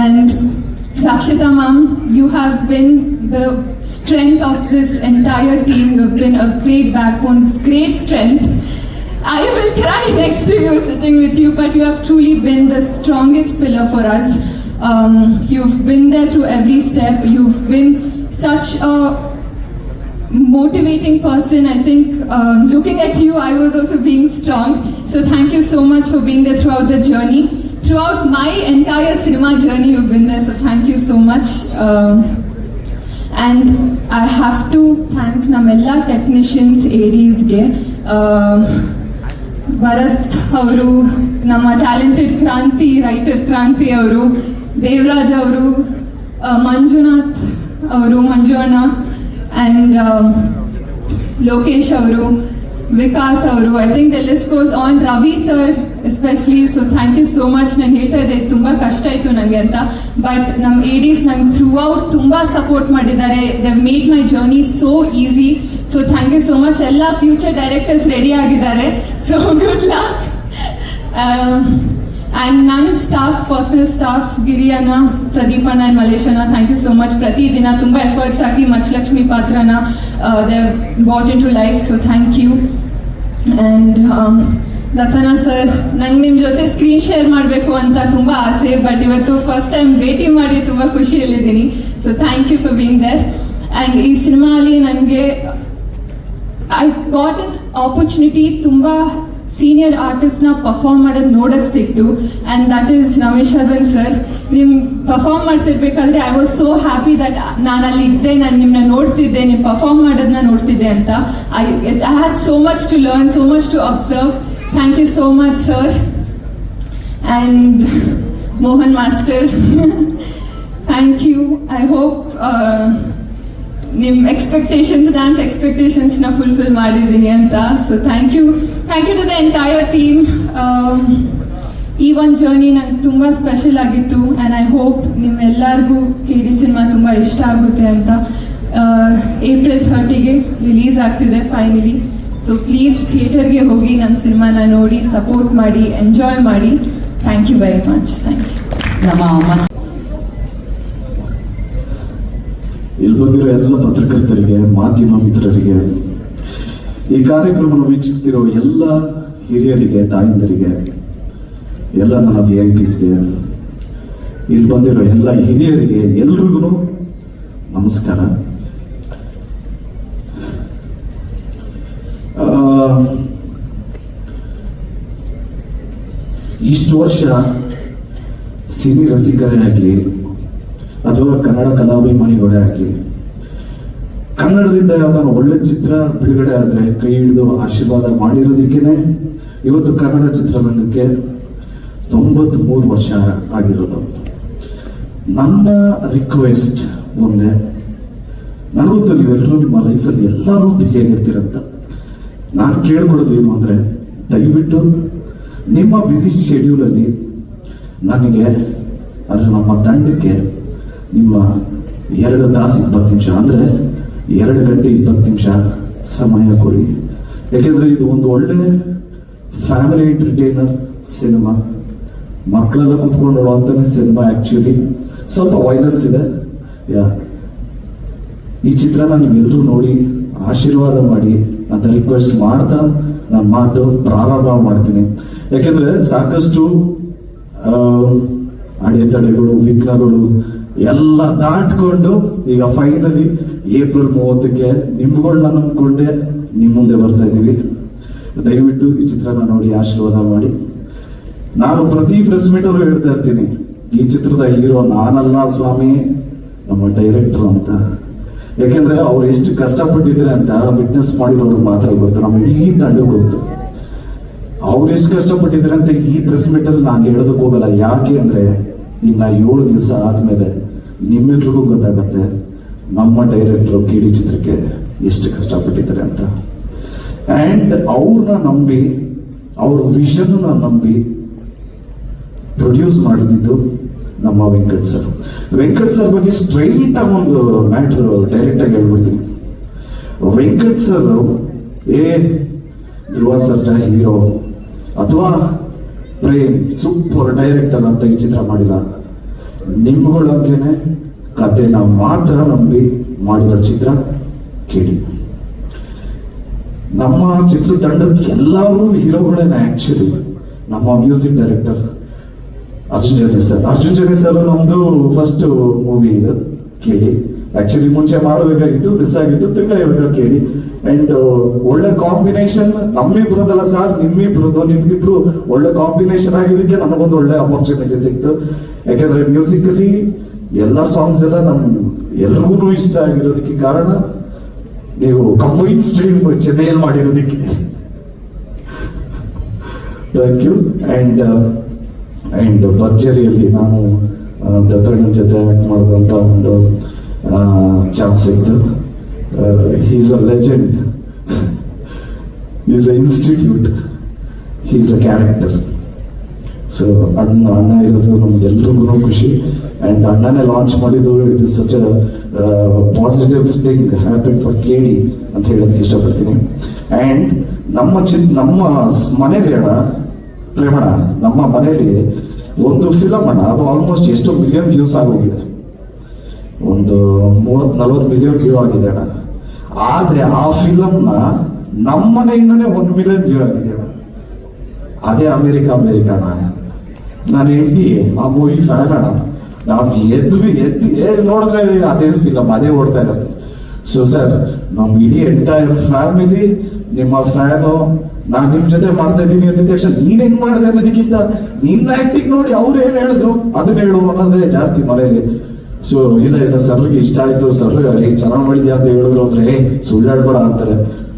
And Rakshita ma'am, you have been the strength of this entire team. You have been a great backbone, great strength. I will cry next to you, sitting with you, but you have truly been the strongest pillar for us. You've been there through every step. You've been such a motivating person. I think looking at you, I was also being strong. So thank you so much for being there throughout the journey. Throughout my entire cinema journey, you've been there. So thank you so much. And I have to thank Namella technicians, ADs ge. Bharath ಅವರು, ನಮ್ಮ talented ಕ್ರಾಂತಿ writer ಕ್ರಾಂತಿ ಅವರು, ದೇವರಾಜ್ ಅವರು, ಮಂಜುನಾಥ್ ಅವರು, ಮಂಜು ಅಣ್ಣ, and Lokesh ಅವರು, ವಿಕಾಸ್ ಅವರು, I think the list goes on, Ravi sir especially. So thank you so much. ನಾನು ಹೇಳ್ತಾ ಇದ್ದೆ ತುಂಬ ಕಷ್ಟ ಆಯಿತು ನನಗೆ ಅಂತ, ಬಟ್ ನಮ್ಮ ADs ನಂಗೆ ಥ್ರೂ ಔಟ್ ತುಂಬ ಸಪೋರ್ಟ್ ಮಾಡಿದ್ದಾರೆ. They made my journey so easy. So thank you so much. ಎಲ್ಲ ಫ್ಯೂಚರ್ ಡೈರೆಕ್ಟರ್ಸ್ ರೆಡಿ ಆಗಿದ್ದಾರೆ. So good luck. ಆ್ಯಂಡ್ ನನ್ನ ಸ್ಟಾಫ್, ಪರ್ಸನಲ್ ಸ್ಟಾಫ್, ಗಿರಿಯಣ್ಣ, ಪ್ರದೀಪಣ್ಣ ಆ್ಯಂಡ್ ಮಲೇಶಣ್ಣ, ಥ್ಯಾಂಕ್ ಯು ಸೋ ಮಚ್. ಪ್ರತಿದಿನ ತುಂಬ ಎಫರ್ಟ್ಸ್ ಹಾಕಿ ಮಚ್ಚಲಕ್ಷ್ಮಿ ಪಾತ್ರನ they brought in to life. So thank you. And ದತ್ತನ ಸರ್, ನಂಗೆ ನಿಮ್ಮ ಜೊತೆ ಸ್ಕ್ರೀನ್ ಶೇರ್ ಮಾಡಬೇಕು ಅಂತ ತುಂಬ ಆಸೆ, ಬಟ್ ಇವತ್ತು ಫಸ್ಟ್ ಟೈಮ್ ಭೇಟಿ ಮಾಡಿ ತುಂಬ ಖುಷಿಯಲ್ಲಿದ್ದೀನಿ. So thank you for being there. And ಈ ಸಿನಿಮಾಲಿ ನನಗೆ ಐ ಗಾಟ್ ಅನ್ ಆಪರ್ಚುನಿಟಿ ತುಂಬ ಸೀನಿಯರ್ ಆರ್ಟಿಸ್ಟ್ನ ಪರ್ಫಾರ್ಮ್ ಮಾಡೋದು ನೋಡೋಕ್ಕೆ ಸಿಕ್ತು. And that is Ramesh Aravind sir. ನಿಮ್ಮ ಪರ್ಫಾರ್ಮ್ ಮಾಡ್ತಿರ್ಬೇಕಾದ್ರೆ I was so happy that ನಾನು ಅಲ್ಲಿ ಇದ್ದೆ, ನಾನು ನಿಮ್ಮನ್ನ ನೋಡ್ತಿದ್ದೆ, ನೀವು ಪರ್ಫಾರ್ಮ್ ಮಾಡೋದನ್ನ ನೋಡ್ತಿದ್ದೆ ಅಂತ. I had so much to learn, so much to observe. Thank you so much sir. And Mohan master, thank you. I hope ನಿಮ್ಮ ಡ್ಯಾನ್ಸ್ ಎಕ್ಸ್ಪೆಕ್ಟೇಷನ್ಸ್ನ ಫುಲ್ಫಿಲ್ ಮಾಡಿದ್ದೀನಿ ಅಂತ. So thank you to the entire team. ಈ ಒಂದು journey ನಂಗೆ ತುಂಬ special ಆಗಿತ್ತು, and I hope ನಿಮ್ಮೆಲ್ಲರಿಗೂ KD ಸಿನಿಮಾ ತುಂಬ ಇಷ್ಟ ಆಗುತ್ತೆ ಅಂತ. April 30ಗೆ ರಿಲೀಸ್ ಆಗ್ತಿದೆ ಫೈನಲಿ. ಸೊ ಪ್ಲೀಸ್ ಥಿಯೇಟರ್ಗೆ ಹೋಗಿ ನಮ್ಮ ಸಿನಿಮಾನ ನೋಡಿ, ಸಪೋರ್ಟ್ ಮಾಡಿ, ಎಂಜಾಯ್ ಮಾಡಿ. Thank you very much. Thank you. ನಮ್ಮ ಇಲ್ಲಿ ಬಂದಿರೋ ಎಲ್ಲ ಪತ್ರಕರ್ತರಿಗೆ, ಮಾಧ್ಯಮ ಮಿತ್ರರಿಗೆ, ಈ ಕಾರ್ಯಕ್ರಮವನ್ನು ವೀಕ್ಷಿಸ್ತಿರೋ ಎಲ್ಲ ಹಿರಿಯರಿಗೆ, ತಾಯಂದರಿಗೆ, ಎಲ್ಲ ನನ್ನ VIPsಗೆ, ಇಲ್ಲಿ ಬಂದಿರೋ ಎಲ್ಲ ಹಿರಿಯರಿಗೆ ಎಲ್ರಿಗೂ ನಮಸ್ಕಾರ. ಇಷ್ಟು ವರ್ಷ ಸಿನಿ ರಸಿಕರೇ ಆಗಲಿ ಅಥವಾ ಕನ್ನಡ ಕಲಾಭಿಮಾನಿಗಳೇ ಆಗಲಿ, ಕನ್ನಡದಿಂದ ಯಾವ್ದಾದ್ರು ಒಳ್ಳೆ ಚಿತ್ರ ಬಿಡುಗಡೆ ಆದರೆ ಕೈ ಹಿಡಿದು ಆಶೀರ್ವಾದ ಮಾಡಿರೋದಕ್ಕೇನೆ ಇವತ್ತು ಕನ್ನಡ ಚಿತ್ರರಂಗಕ್ಕೆ 93 ವರ್ಷ ಆಗಿರೋದು. ನನ್ನ ರಿಕ್ವೆಸ್ಟ್ ಒಂದೇ, ನನಗೊತ್ತು ನೀವೆಲ್ಲರೂ ನಿಮ್ಮ ಲೈಫಲ್ಲಿ ಎಲ್ಲರೂ ಬ್ಯುಸಿಯಾಗಿರ್ತೀರಂತ. ನಾನು ಕೇಳ್ಕೊಡೋದು ಏನು ಅಂದರೆ, ದಯವಿಟ್ಟು ನಿಮ್ಮ ಬ್ಯುಸಿ ಶೆಡ್ಯೂಲಲ್ಲಿ ನನಗೆ, ಅಂದರೆ ನಮ್ಮ ತಂಡಕ್ಕೆ ನಿಮ್ಮ 2 ತಾಸು 20 ನಿಮಿಷ, ಅಂದರೆ 2 ಗಂಟೆ 20 ನಿಮಿಷ ಸಮಯ ಕೊಡಿ. ಯಾಕೆಂದರೆ ಇದು ಒಂದು ಒಳ್ಳೆ ಫ್ಯಾಮಿಲಿ ಎಂಟರ್ಟೈನರ್ ಸಿನಿಮಾ, ಮಕ್ಕಳೆಲ್ಲ ಕೂತ್ಕೊಂಡು ನೋಡುವಂಥನೇ ಸಿನಿಮಾ. ಆ್ಯಕ್ಚುಲಿ ಸ್ವಲ್ಪ ವೈಲೆನ್ಸ್ ಇದೆ. ಈ ಚಿತ್ರನ ನೀವೆಲ್ಲರೂ ನೋಡಿ ಆಶೀರ್ವಾದ ಮಾಡಿ ಅಂತ ರಿಕ್ವೆಸ್ಟ್ ಮಾಡ್ತಾ ನನ್ನ ಮಾತು ಪ್ರಾರಂಭ ಮಾಡ್ತೀನಿ. ಯಾಕೆಂದರೆ ಸಾಕಷ್ಟು ಅಡೆತಡೆಗಳು, ವಿಘ್ನಗಳು ಎಲ್ಲ ದಾಟ್ಕೊಂಡು ಈಗ ಫೈನಲಿ April 30ಕ್ಕೆ ನಿಮ್ಗಳನ್ನ ನಂಬ್ಕೊಂಡೆ ನಿಮ್ಮ ಮುಂದೆ ಬರ್ತಾ ಇದ್ದೀವಿ. ದಯವಿಟ್ಟು ಈ ಚಿತ್ರನ ನೋಡಿ ಆಶೀರ್ವಾದ ಮಾಡಿ. ನಾನು ಪ್ರತಿ ಪ್ರೆಸ್ ಮೀಟಲ್ಲೂ ಹೇಳ್ತಾ ಇರ್ತೀನಿ, ಈ ಚಿತ್ರದ ಹೀರೋ ನಾನಲ್ಲ ಸ್ವಾಮಿ, ನಮ್ಮ ಡೈರೆಕ್ಟರ್ ಅಂತ. ಯಾಕೆಂದ್ರೆ ಅವ್ರು ಎಷ್ಟು ಕಷ್ಟಪಟ್ಟಿದ್ರೆ ಅಂತ ವಿಟ್ನೆಸ್ ಮಾಡಿರೋರು ಮಾತ್ರ ಗೊತ್ತು, ನಮ್ಮ ಇಡೀ ತಂಡ ಗೊತ್ತು ಅವ್ರು ಎಷ್ಟು ಕಷ್ಟಪಟ್ಟಿದ್ರೆ ಅಂತ. ಈ ಪ್ರೆಸ್ ಮೀಟಲ್ಲಿ ನಾನು ಹೇಳೋದಕ್ಕೆ ಹೋಗಲ್ಲ. ಯಾಕೆ ಅಂದರೆ ಇನ್ನು 7 ದಿವಸ ಆದಮೇಲೆ ನಿಮ್ಮೆಲ್ರಿಗೂ ಗೊತ್ತಾಗತ್ತೆ ನಮ್ಮ ಡೈರೆಕ್ಟ್ರು KD ಚಿತ್ರಕ್ಕೆ ಎಷ್ಟು ಕಷ್ಟಪಟ್ಟಿದ್ದಾರೆ ಅಂತ. ಆ್ಯಂಡ್ ಅವ್ರನ್ನ ನಂಬಿ, ಅವ್ರ ವಿಷನ್ನ ನಂಬಿ ಪ್ರೊಡ್ಯೂಸ್ ಮಾಡಿದ್ದು ನಮ್ಮ ವೆಂಕಟ್ ಸರ್. ವೆಂಕಟ್ ಸರ್ ಬಗ್ಗೆ ಸ್ಟ್ರೈಟ್ ಆಗಿ ಒಂದು ಮ್ಯಾಟ್ರ್ ಡೈರೆಕ್ಟ್ ಆಗಿ ಹೇಳ್ಬಿಡ್ತೀನಿ. ವೆಂಕಟ್ ಸರ್ ಧ್ರುವ ಸರ್ಜಾ ಹೀರೋ ಅಥವಾ ಪ್ರೇಮ್ ಸೂಪರ್ ಡೈರೆಕ್ಟರ್ ಅಂತ ಈ ಚಿತ್ರ ಮಾಡಿಲ್ಲ, ನಿಮ್ಗಳಂಗೆನೆ ಕಥೆನ ಮಾತ್ರ ನಂಬಿ ಮಾಡಿರೋ ಚಿತ್ರ KD. ನಮ್ಮ ಚಿತ್ರತಂಡದ ಎಲ್ಲರೂ ಹೀರೋಗಳೇನೆ. ಆ್ಯಕ್ಚುಲಿ ನಮ್ಮ ಮ್ಯೂಸಿಕ್ ಡೈರೆಕ್ಟರ್ ಅರ್ಜುನ್ ಜನಿ ಸರ್ ನಮ್ದು ಫಸ್ಟ್ ಮೂವಿ ಇದು KD. ಆಕ್ಚುಲಿ ಮುಂಚೆ ಮಾಡಬೇಕಾಗಿತ್ತು, ಮಿಸ್ ಆಗಿತ್ತು, ತಿರ್ಗಾ ಹೇಳ್ಬೇಕು KD. ಅಂಡ್ ಒಳ್ಳೆ ಕಾಂಬಿನೇಷನ್ ನಮ್ಮಿಬ್ರದಲ್ಲ ಸರ್, ನಿಮ್ಮಿಬ್ರು ಒಳ್ಳೆ ಕಾಂಬಿನೇಷನ್ ಆಗಿದ್ದಕ್ಕೆ ನನಗೊಂದು ಒಳ್ಳೆ ಅಪರ್ಚುನಿಟಿ ಸಿಕ್ತು. ಯಾಕಂದ್ರೆ ಮ್ಯೂಸಿಕಲಿ ಎಲ್ಲ ಸಾಂಗ್ಸ್ ಎಲ್ಲ ಎಲ್ರಿಗೂ ಇಷ್ಟ ಆಗಿರೋದಕ್ಕೆ ಕಾರಣ ನೀವು ಕಂಬೈನ್ ಸ್ಟ್ರೀಮ್ ಚೆನ್ನೈಯಲ್ಲಿ ಮಾಡಿರೋದಕ್ಕೆ. Thank you. ಆ್ಯಂಡ್ ಭರ್ಜರಿಯಲ್ಲಿ ನಾನು ದತ್ತಣ್ಣನ ಜೊತೆ ಆ್ಯಕ್ಟ್ ಮಾಡಿದಂಥ ಒಂದು ಚಾನ್ಸ್ ಇತ್ತು. Is a legend, is a institute, is a character. So ಅಣ್ಣ ಇರೋದು ನಮ್ಗೆಲ್ರಿಗೂ ಖುಷಿ. ಆ್ಯಂಡ್ ಅಣ್ಣನೇ ಲಾಂಚ್ ಮಾಡಿದ್ದು it is such a positive thing happen for KD ಅಂತ ಹೇಳೋದಕ್ಕೆ ಇಷ್ಟಪಡ್ತೀನಿ. ಆ್ಯಂಡ್ ನಮ್ಮ ಮನೇಲಿ ಪ್ರೇಮಣ, ನಮ್ಮ ಮನೇಲಿ ಒಂದು ಫಿಲಮ್ ಅಣ್ಣ, ಅದು ಆಲ್ಮೋಸ್ಟ್ ಎಷ್ಟೋ ಮಿಲಿಯನ್ ವ್ಯೂಸ್ ಆಗೋಗಿದೆ, ಒಂದು 30-40 ಮಿಲಿಯನ್ ವ್ಯೂ ಆಗಿದೆ ಅಣ್ಣ. ಆದರೆ ಆ ಫಿಲಮ್ನ ನಮ್ಮ ಮನೆಯಿಂದನೇ 1 ಮಿಲಿಯನ್ ವ್ಯೂ ಆಗಿದೆ ಅಣ್ಣ. ಅದೇ ಅಮೇರಿಕ ಅಣ್ಣ. ನಾನು ಹೆಂಡತಿ ಆ ಮೂವಿ ಫ್ಯಾನ್ ಅಣ್ಣ. ನಾವು ಎದ್ದು ನೋಡಿದ್ರೆ ಅದೇ ಫಿಲಮ್ ಅದೇ ಓಡ್ತಾ ಇರುತ್ತೆ. ಸೊ ಸರ್, ನಮ್ಮ ಇಡೀ ಎಂಟೈರ್ ಫ್ಯಾಮಿಲಿ ನಿಮ್ಮ ಫ್ಯಾನು. ನಾನು ನಿಮ್ಮ ಜೊತೆ ಮಾಡ್ತಾ ಇದ್ದೀನಿ ಅಂದ ತಕ್ಷಣ ನೀನ್ ಹೆಂಗ್ ಮಾಡಿದೆ ಅನ್ನೋದಕ್ಕಿಂತ ನಿನ್ನ ಆಕ್ಟಿಂಗ್ ನೋಡಿ ಅವ್ರು ಏನ್ ಹೇಳಿದ್ರು ಅದನ್ನ ಹೇಳು ಅನ್ನೋದೇ ಜಾಸ್ತಿ ಮನೇಲಿ. ಸೊ ಇಲ್ಲ ಸರ್ಗೆ ಇಷ್ಟ ಆಯ್ತು, ಸರ್ ಚೆನ್ನಾಗಿ ಮಾಡಿದ್ಯಾ ಅಂತ ಹೇಳಿದ್ರು ಅಂದ್ರೆ ಸುಳ್ಳಾಡ್ಬೇಡ ಅಂತಾರೆ.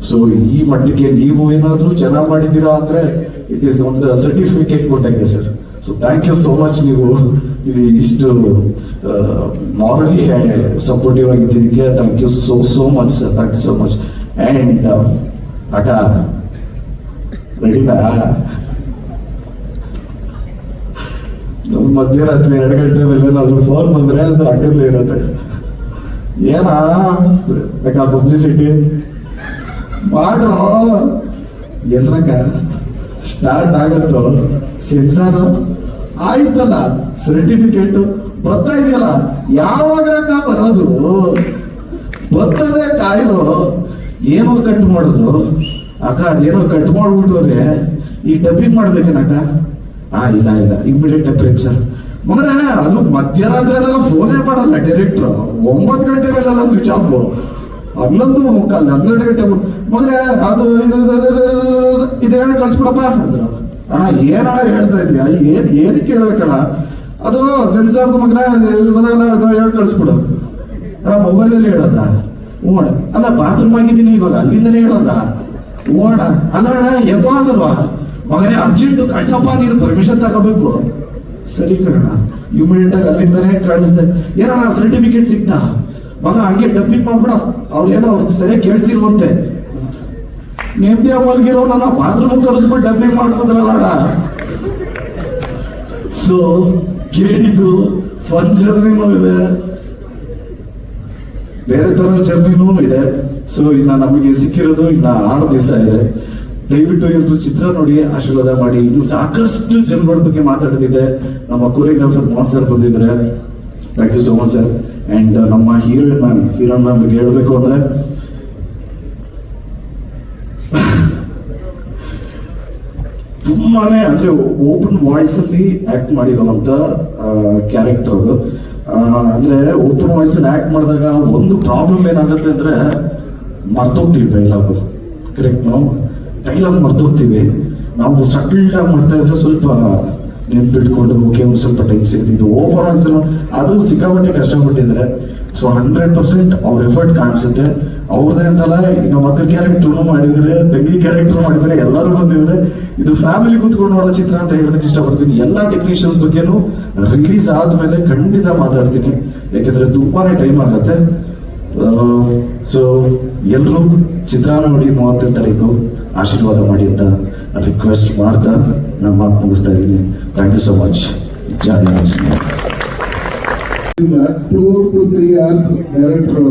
ಸೊ ಈ ಮಟ್ಟಿಗೆ ನೀವು ಏನಾದ್ರು ಚೆನ್ನಾಗಿ ಮಾಡಿದ್ದೀರಾ ಅಂದ್ರೆ ಇಟ್ ಈಸ್ ಒಂದು ಸರ್ಟಿಫಿಕೇಟ್ ಕೊಟ್ಟಂಗೆ sir. So thank you so much. ನೀವು ಇಷ್ಟು ಮಾರಲಿ ಸಪೋರ್ಟಿವ್ ಆಗಿದ್ದಕ್ಕೆ thank you so much sir. Thank you so much. And ಅಕ್ಕ ರೆಡಿನಾ? ನಮ್ಮ ಮಧ್ಯರಾತ್ರಿ 2 ಗಂಟೆ ಮೇಲೆ ಏನಾದ್ರು ಫೋನ್ ಬಂದ್ರೆ ಅದು ಅಕ್ಕಲ್ಲೇ ಇರುತ್ತೆ. ಏನಾ ಅಕ್ಕ ಪಬ್ಲಿಸಿಟಿ ಮಾಡ್ರೋ, ಎಲ್ರಕ್ಕ ಸ್ಟಾರ್ಟ್ ಆಗುತ್ತೋ ಸೆನ್ಸಾರು ಆಯ್ತಲ್ಲ, ಸರ್ಟಿಫಿಕೇಟು ಬರ್ತಾ ಇದೆಯಲ್ಲ, ಯಾವಾಗಕ್ಕ ಬರೋದು? ಬರ್ತದೆ ಕಾಯಿಲು. ಏನೋ ಕಟ್ ಮಾಡಿದ್ರು ಅಕ್ಕ, ಅದೇನೋ ಕಟ್ ಮಾಡ್ಬಿಟ್ಟವ್ರೆ, ಈಗ ಡಬ್ಬಿಂಗ್ ಮಾಡ್ಬೇಕೇನಕ್ಕ? ಇಲ್ಲ ಇಮಿಡಿಯೇಟ್ ಡಬ್ಬಿಂಗ್ ಸರ್. ಮಗನ ಅದು ಮಧ್ಯರಾತ್ರಿಯಲ್ಲೆಲ್ಲ ಫೋನೇ ಮಾಡಲ್ಲ ಡೈರೆಕ್ಟ್ರು. 9 ಗಂಟೆ ಮೇಲೆಲ್ಲ ಸ್ವಿಚ್ ಆಫ್. 11:15 12 ಗಂಟೆ ಮಗನ ಅದು ಇದು ಹೇಳಿ ಕಳ್ಸ್ಬಿಡಪ್ಪ ಅಂದ್ರು. ಅಣ್ಣ ಏನಣ್ಣ ಹೇಳ್ತಾ ಇದ್ಯಾ? ಏನಕ್ಕೆ ಹೇಳ್ಬೇಕಣ್ಣ? ಅದು ಸೆನ್ಸಾರ್ದು ಮಗನ ಹೇಳಿ ಕಳಿಸ್ಬಿಡು. ಅಣ್ಣ ಮೊಬೈಲಲ್ಲಿ ಹೇಳೋದ? ಹ್ಞೂ ಅಣ್ಣ. ಅಲ್ಲ ಬಾತ್ರೂಮ್ ಆಗಿದ್ದೀನಿ ಇವಾಗ, ಅಲ್ಲಿಂದನೇ ಹೇಳೋದ? ಹ್ಞೂ ಅಣ್ಣ. ಅಲ್ಲ ಅಣ್ಣ ಯಾಕೋ ಆಗಲ್ವಾ? ಮಗನೇ ಅರ್ಜೆಂಟು ಕಳ್ಸಪ್ಪ, ನೀನು ಪರ್ಮಿಷನ್ ತಗೋಬೇಕು. ಸರಿ ಕಣ, ಇಮಿಡಿಯೇಟ್ ಆಗಿ ಅಲ್ಲಿಂದನೇ ಕಳಿಸ್ದೆ. ಏನಣ್ಣ ಸರ್ಟಿಫಿಕೇಟ್ ಸಿಗ್ತಾ? ಮಗ ಹಂಗೆ ಡಬ್ಬಿಂಗ್ ಮಾಡ್ಬಿಡ, ಅವ್ರೇನೋ ಅವ್ರಿಗೆ ಸರಿಯಾಗಿ ಕೇಳಿಸಿರುವಂತೆ. ನೆಮ್ಮದಿ ಮಲ್ಗಿರೋ ನನ್ನ ಬಾತ್ರೂಮ್ ಕರೆಸ್ಬಿಟ್ಟು ಡಬ್ಬಿಂಗ್ ಮಾಡಿಸಿದ್ರಲ್ಲ. ಸೊ ಕೇಳಿದ್ದು ಫನ್ ಜರ್ನಿನೂ ಇದೆ, ಬೇರೆ ತರ ಜರ್ನಿನೂ ಇದೆ. ಸೊ ಇನ್ನ ನಮಗೆ ಸಿಕ್ಕಿರೋದು ಇನ್ನ 6 ದಿವಸ ಇದೆ. ದಯವಿಟ್ಟು ಎಲ್ಲರೂ ಚಿತ್ರ ನೋಡಿ ಆಶೀರ್ವಾದ ಮಾಡಿ. ಇನ್ನು ಸಾಕಷ್ಟು ಜನಗಳ ಬಗ್ಗೆ ಮಾತಾಡೋದಿದೆ. ನಮ್ಮ ಕೊರಿಯೋಗ್ರಾಫರ್ ಮಾಸ್ಟರ್ ಬಂದಿದ್ರೆ, thank you so much sir. And ನಮ್ಮ ಹೀರೋಯಿನ್ ಬಗ್ಗೆ ಹೇಳ್ಬೇಕು ಅಂದ್ರೆ ತುಂಬಾನೇ ಅಂದ್ರೆ ಓಪನ್ ವಾಯ್ಸ್ ಅಲ್ಲಿ ಆಕ್ಟ್ ಮಾಡಿರುವಂತ ಕ್ಯಾರೆಕ್ಟರ್ ಅದು. ಅಂದ್ರೆ ಓಪನ್ ವಾಯ್ಸ್ ಅಲ್ಲಿ ಆಕ್ಟ್ ಮಾಡಿದಾಗ ಒಂದು ಪ್ರಾಬ್ಲಮ್ ಏನಾಗುತ್ತೆ ಅಂದ್ರೆ ಮರ್ತೋಗ್ತೀವಿ ಡೈಲಾಗು. ಕರೆಕ್ಟ್, ನಾವು ಡೈಲಾಗ್ ಮರ್ತೋಗ್ತೀವಿ. ನಾವು ಸಟಲ್ ಆಗಿ ಮಾಡ್ತಾ ಇದ್ರೆ ಸ್ವಲ್ಪ ನೆನ್ಪಿಟ್ಕೊಂಡು ಓಕೆ ಒಂದು ಸ್ವಲ್ಪ ಟೈಮ್ ಸಿಗ್ತಿದ್ದು. ಓಪನ್ ವಾಯ್ಸ್ ಅದು ಸಿಕ್ಕಾಪಟ್ಟೆ ಕಷ್ಟಪಟ್ಟಿದ್ದಾರೆ. ಸೊ 100% ಅವ್ರ ಎಫರ್ಟ್ ಕಾಣಿಸುತ್ತೆ. ಅವ್ರದ್ದೇ ಅಂತಲ್ಲ, ನಮ್ಮ ಮಕ್ಕಳ ಕ್ಯಾರೆಕ್ಟರ್ನು ಮಾಡಿದ್ರೆ, ತಂಗಿ ಕ್ಯಾರೆಕ್ಟರ್ ಮಾಡಿದ್ರೆ, ಎಲ್ಲರೂ ಬಂದಿದ್ರೆ. ಇದು ಫ್ಯಾಮಿಲಿ ಕೂತ್ಕೊಂಡು ನೋಡೋ ಚಿತ್ರ ಅಂತ ಹೇಳೋದಕ್ಕೆ ಇಷ್ಟಪಡ್ತೀನಿ. ಎಲ್ಲ ಟೆಕ್ನಿಷಿಯನ್ಸ್ ಬಗ್ಗೆನೂ ರಿಲೀಸ್ ಆದ್ಮೇಲೆ ಖಂಡಿತ ಮಾತಾಡ್ತೀನಿ, ಯಾಕೆಂದ್ರೆ ತುಂಬಾನೇ ಟೈಮ್ ಆಗತ್ತೆ. ಸೊ ಎಲ್ಲರೂ ಚಿತ್ರ ನೋಡಿ 30ನೇ ತಾರೀಕು ಆಶೀರ್ವಾದ ಮಾಡಿ ಅಂತ ರಿಕ್ವೆಸ್ಟ್ ಮಾಡ್ತಾ ನಮ್ಮ ಮಾತು ಮುಗಿಸ್ತಾ ಇದ್ದೀನಿ. Thank you so much. ಜಾನಿ 2 to 3 hours ಡೈರೆಕ್ಟ್ರು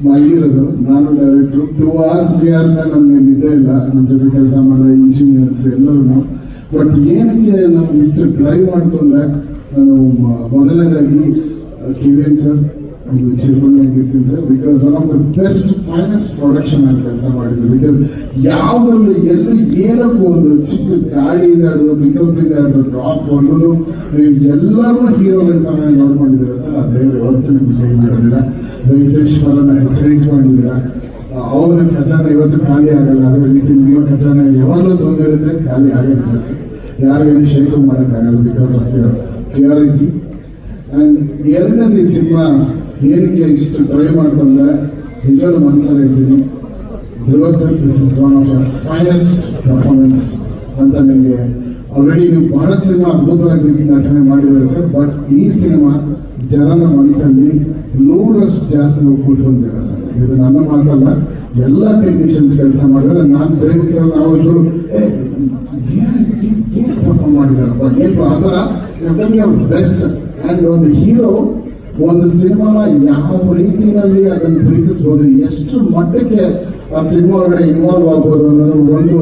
ಮಲಗಿರೋದು, ನಾನು ಡೈರೆಕ್ಟ್ರು 2 hours 3 hours ನಮಗೆ ನಿದ್ದೆ ಇಲ್ಲ. ನಮ್ಮ ಜೊತೆ ಕೆಲಸ ಮಾಡೋ ಇಂಜಿನಿಯರ್ಸ್ ಎಲ್ಲರೂ. ಬಟ್ ಏನಕ್ಕೆ ನಮ್ಗೆ ಇಷ್ಟು ಡ್ರೈವ್ ಮಾಡ್ತು ಅಂದರೆ, ನಾನು ಮೊದಲನೇದಾಗಿ KVN ಸರ್ ನೀವು ಚಿರಮಣಿಯಾಗಿರ್ತೀನಿ sir. Because one of the best finest production ಅಲ್ಲಿ ಕೆಲಸ ಮಾಡಿದ್ರು. ಬಿಕಾಸ್ ಯಾವುದ್ರಲ್ಲೂ ಎಲ್ಲಿ ಏನಕ್ಕೂ ಒಂದು ಚಿಕ್ಕ ಗಾಡಿಯಿಂದ ಹಿಡಿದು ಪಿಕಪ್ಪಿಂದ ಹಿಡಿದು ಡ್ರಾಪ್ ವರ್ಗು ನೀವು ಎಲ್ಲರೂ ಹೀರೋಗಳಿರ್ತಾನೆ ನೋಡ್ಕೊಂಡಿದ್ದೀರಾ ಸರ್. ಆ ದೇವರು ಯಾವತ್ತೂ ನಿಮ್ಗೆ ಕೈ ಮಾಡಿದ್ದೀರಾ. ವೆಂಕಟೇಶ್ ಫಲನ ಹೆಸರಿಟ್ಕೊಂಡಿದ್ದೀರಾ. ಅವನ ಖಜಾನೆ ಇವತ್ತು ಖಾಲಿ ಆಗಲ್ಲ. ಅದೇ ರೀತಿ ನಿಮ್ಮ ಖಜಾನೆ ಯಾವಾಗಲೂ ತುಂಬಿರುತ್ತೆ, ಖಾಲಿ ಆಗೋದಿಲ್ಲ ಸರ್. ಯಾರಿಗೇನು ಶೇಕು ಮಾಡೋಕ್ಕಾಗಲ್ಲ because of your purity. And ಎರಡನೇದು ಈ ಸಿನಿಮಾ ಏನಕ್ಕೆ ಇಷ್ಟು ಟ್ರೈ ಮಾಡ್ತಂದ್ರೆ, ನಿಜವಾದ ಮನಸ್ಸಲ್ಲಿ ಹೇಳ್ತೀನಿ, Dhruva sir, this is one of your finest performance ಅಂತ ನಿಮಗೆ ಆಲ್ರೆಡಿ ನೀವು ಬಹಳ ಸಿನಿಮಾ ಅದ್ಭುತವಾಗಿ ನಟನೆ ಮಾಡಿದ್ದಾರೆ ಸರ್. ಬಟ್ ಈ ಸಿನಿಮಾ ಜನರ ಮನಸ್ಸಲ್ಲಿ 100ರಷ್ಟು ಜಾಸ್ತಿ ಹೋಗಿ ಕೂತ್ಕೊಂಡಿದ್ದಾರೆ ಸರ್. ಇದು ನನ್ನ ಮಾತಲ್ಲ, ಎಲ್ಲ ಟೆಕ್ನಿಷಿಯನ್ಸ್ ಕೆಲಸ ಮಾಡಿದ್ರೆ ನಾನು ಪ್ರೇಮ್ ಸರ್ ನಾವು ಇಬ್ಬರು ಏನು ಪರ್ಫಾರ್ಮ್ ಮಾಡಿದಾರಪ್ಪ, ಏನು ಆ ಥರ ಬೆಸ್ಟ್. ಆ್ಯಂಡ್ ಒಂದು ಹೀರೋ ಒಂದು ಸಿನಿಮಾನ ಯಾವ ರೀತಿಯಲ್ಲಿ ಅದನ್ನು ಪ್ರೀತಿಸ್ಬೋದು, ಎಷ್ಟು ಮಟ್ಟಕ್ಕೆ ಆ ಸಿನಿಮಾ ಒಳಗಡೆ ಇನ್ವಾಲ್ವ್ ಆಗ್ಬೋದು ಅನ್ನೋದು ಒಂದು.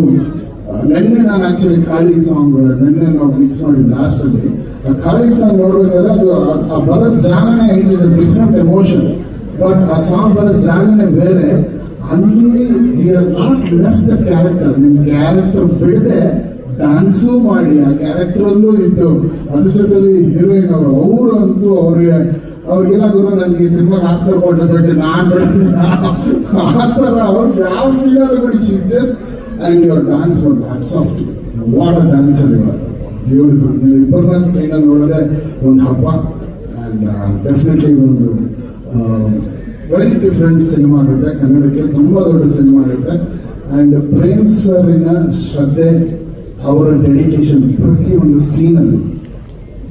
ನಿನ್ನೆ ನಾನು ಆಕ್ಚುಲಿ ಕಾಳಿ ಸಾಂಗ್ ನಿನ್ನೆ ನಾವು ಮಿಕ್ಸ್ ಮಾಡಿದ್ದು ಲಾಸ್ಟಲ್ಲಿ. ಆ ಕಾಳಿ ಸಾಂಗ್ ನೋಡ್ಬೇಕಾದ್ರೆ ಅದು ಆ ಬರೋ ಜಾಗನೇ it is a different emotion. But ಆ ಸಾಂಗ್ ಬರೋ ಜಾಗನೇ ಬೇರೆ. ಅಲ್ಲಿ he has not left the character. ನಿಮ್ಮ ಕ್ಯಾರೆಕ್ಟರ್ ಬಿಡದೆ ಡ್ಯಾನ್ಸು ಮಾಡಿ ಆ ಕ್ಯಾರೆಕ್ಟರಲ್ಲೂ ಇದ್ದು, ಅದ್ರ ಜೊತೆಲಿ ಹೀರೋಯಿನ್ ಅವರು ಅಂತೂ ಅವ್ರಿಗೆಲ್ಲ ಗುರು ನನಗೆ ಈ ಸಿನಿಮಾಗೆ ಆಸ್ಕರ್ ಕೊಡಬೇಕು ನಾನು ಬಿಡ್ತೀನಿ ಆ ಥರ ಅವ್ರು ಯಾವ ಸೀನಲ್ಲೂ ಬಿಡಿ she's just. And your dance was hats off to what a dancer you are, beautiful. ನೀವು ಇಬ್ಬರನ್ನ ಸ್ಕ್ರೀನಲ್ಲಿ ನೋಡೋದೇ ಒಂದು ಹಬ್ಬ. ಆ್ಯಂಡ್ ಡೆಫಿನೆಟ್ಲಿ ಇದೊಂದು ವೆರಿ ಡಿಫ್ರೆಂಟ್ ಸಿನಿಮಾ ಆಗುತ್ತೆ, ಕನ್ನಡಕ್ಕೆ ತುಂಬ ದೊಡ್ಡ ಸಿನಿಮಾ ಆಗುತ್ತೆ. ಆ್ಯಂಡ್ ಪ್ರೇಮ್ ಸರಿನ ಶ್ರದ್ಧೆ, ಅವರ ಡೆಡಿಕೇಶನ್ ಪ್ರತಿಯೊಂದು ಸೀನಲ್ಲಿ,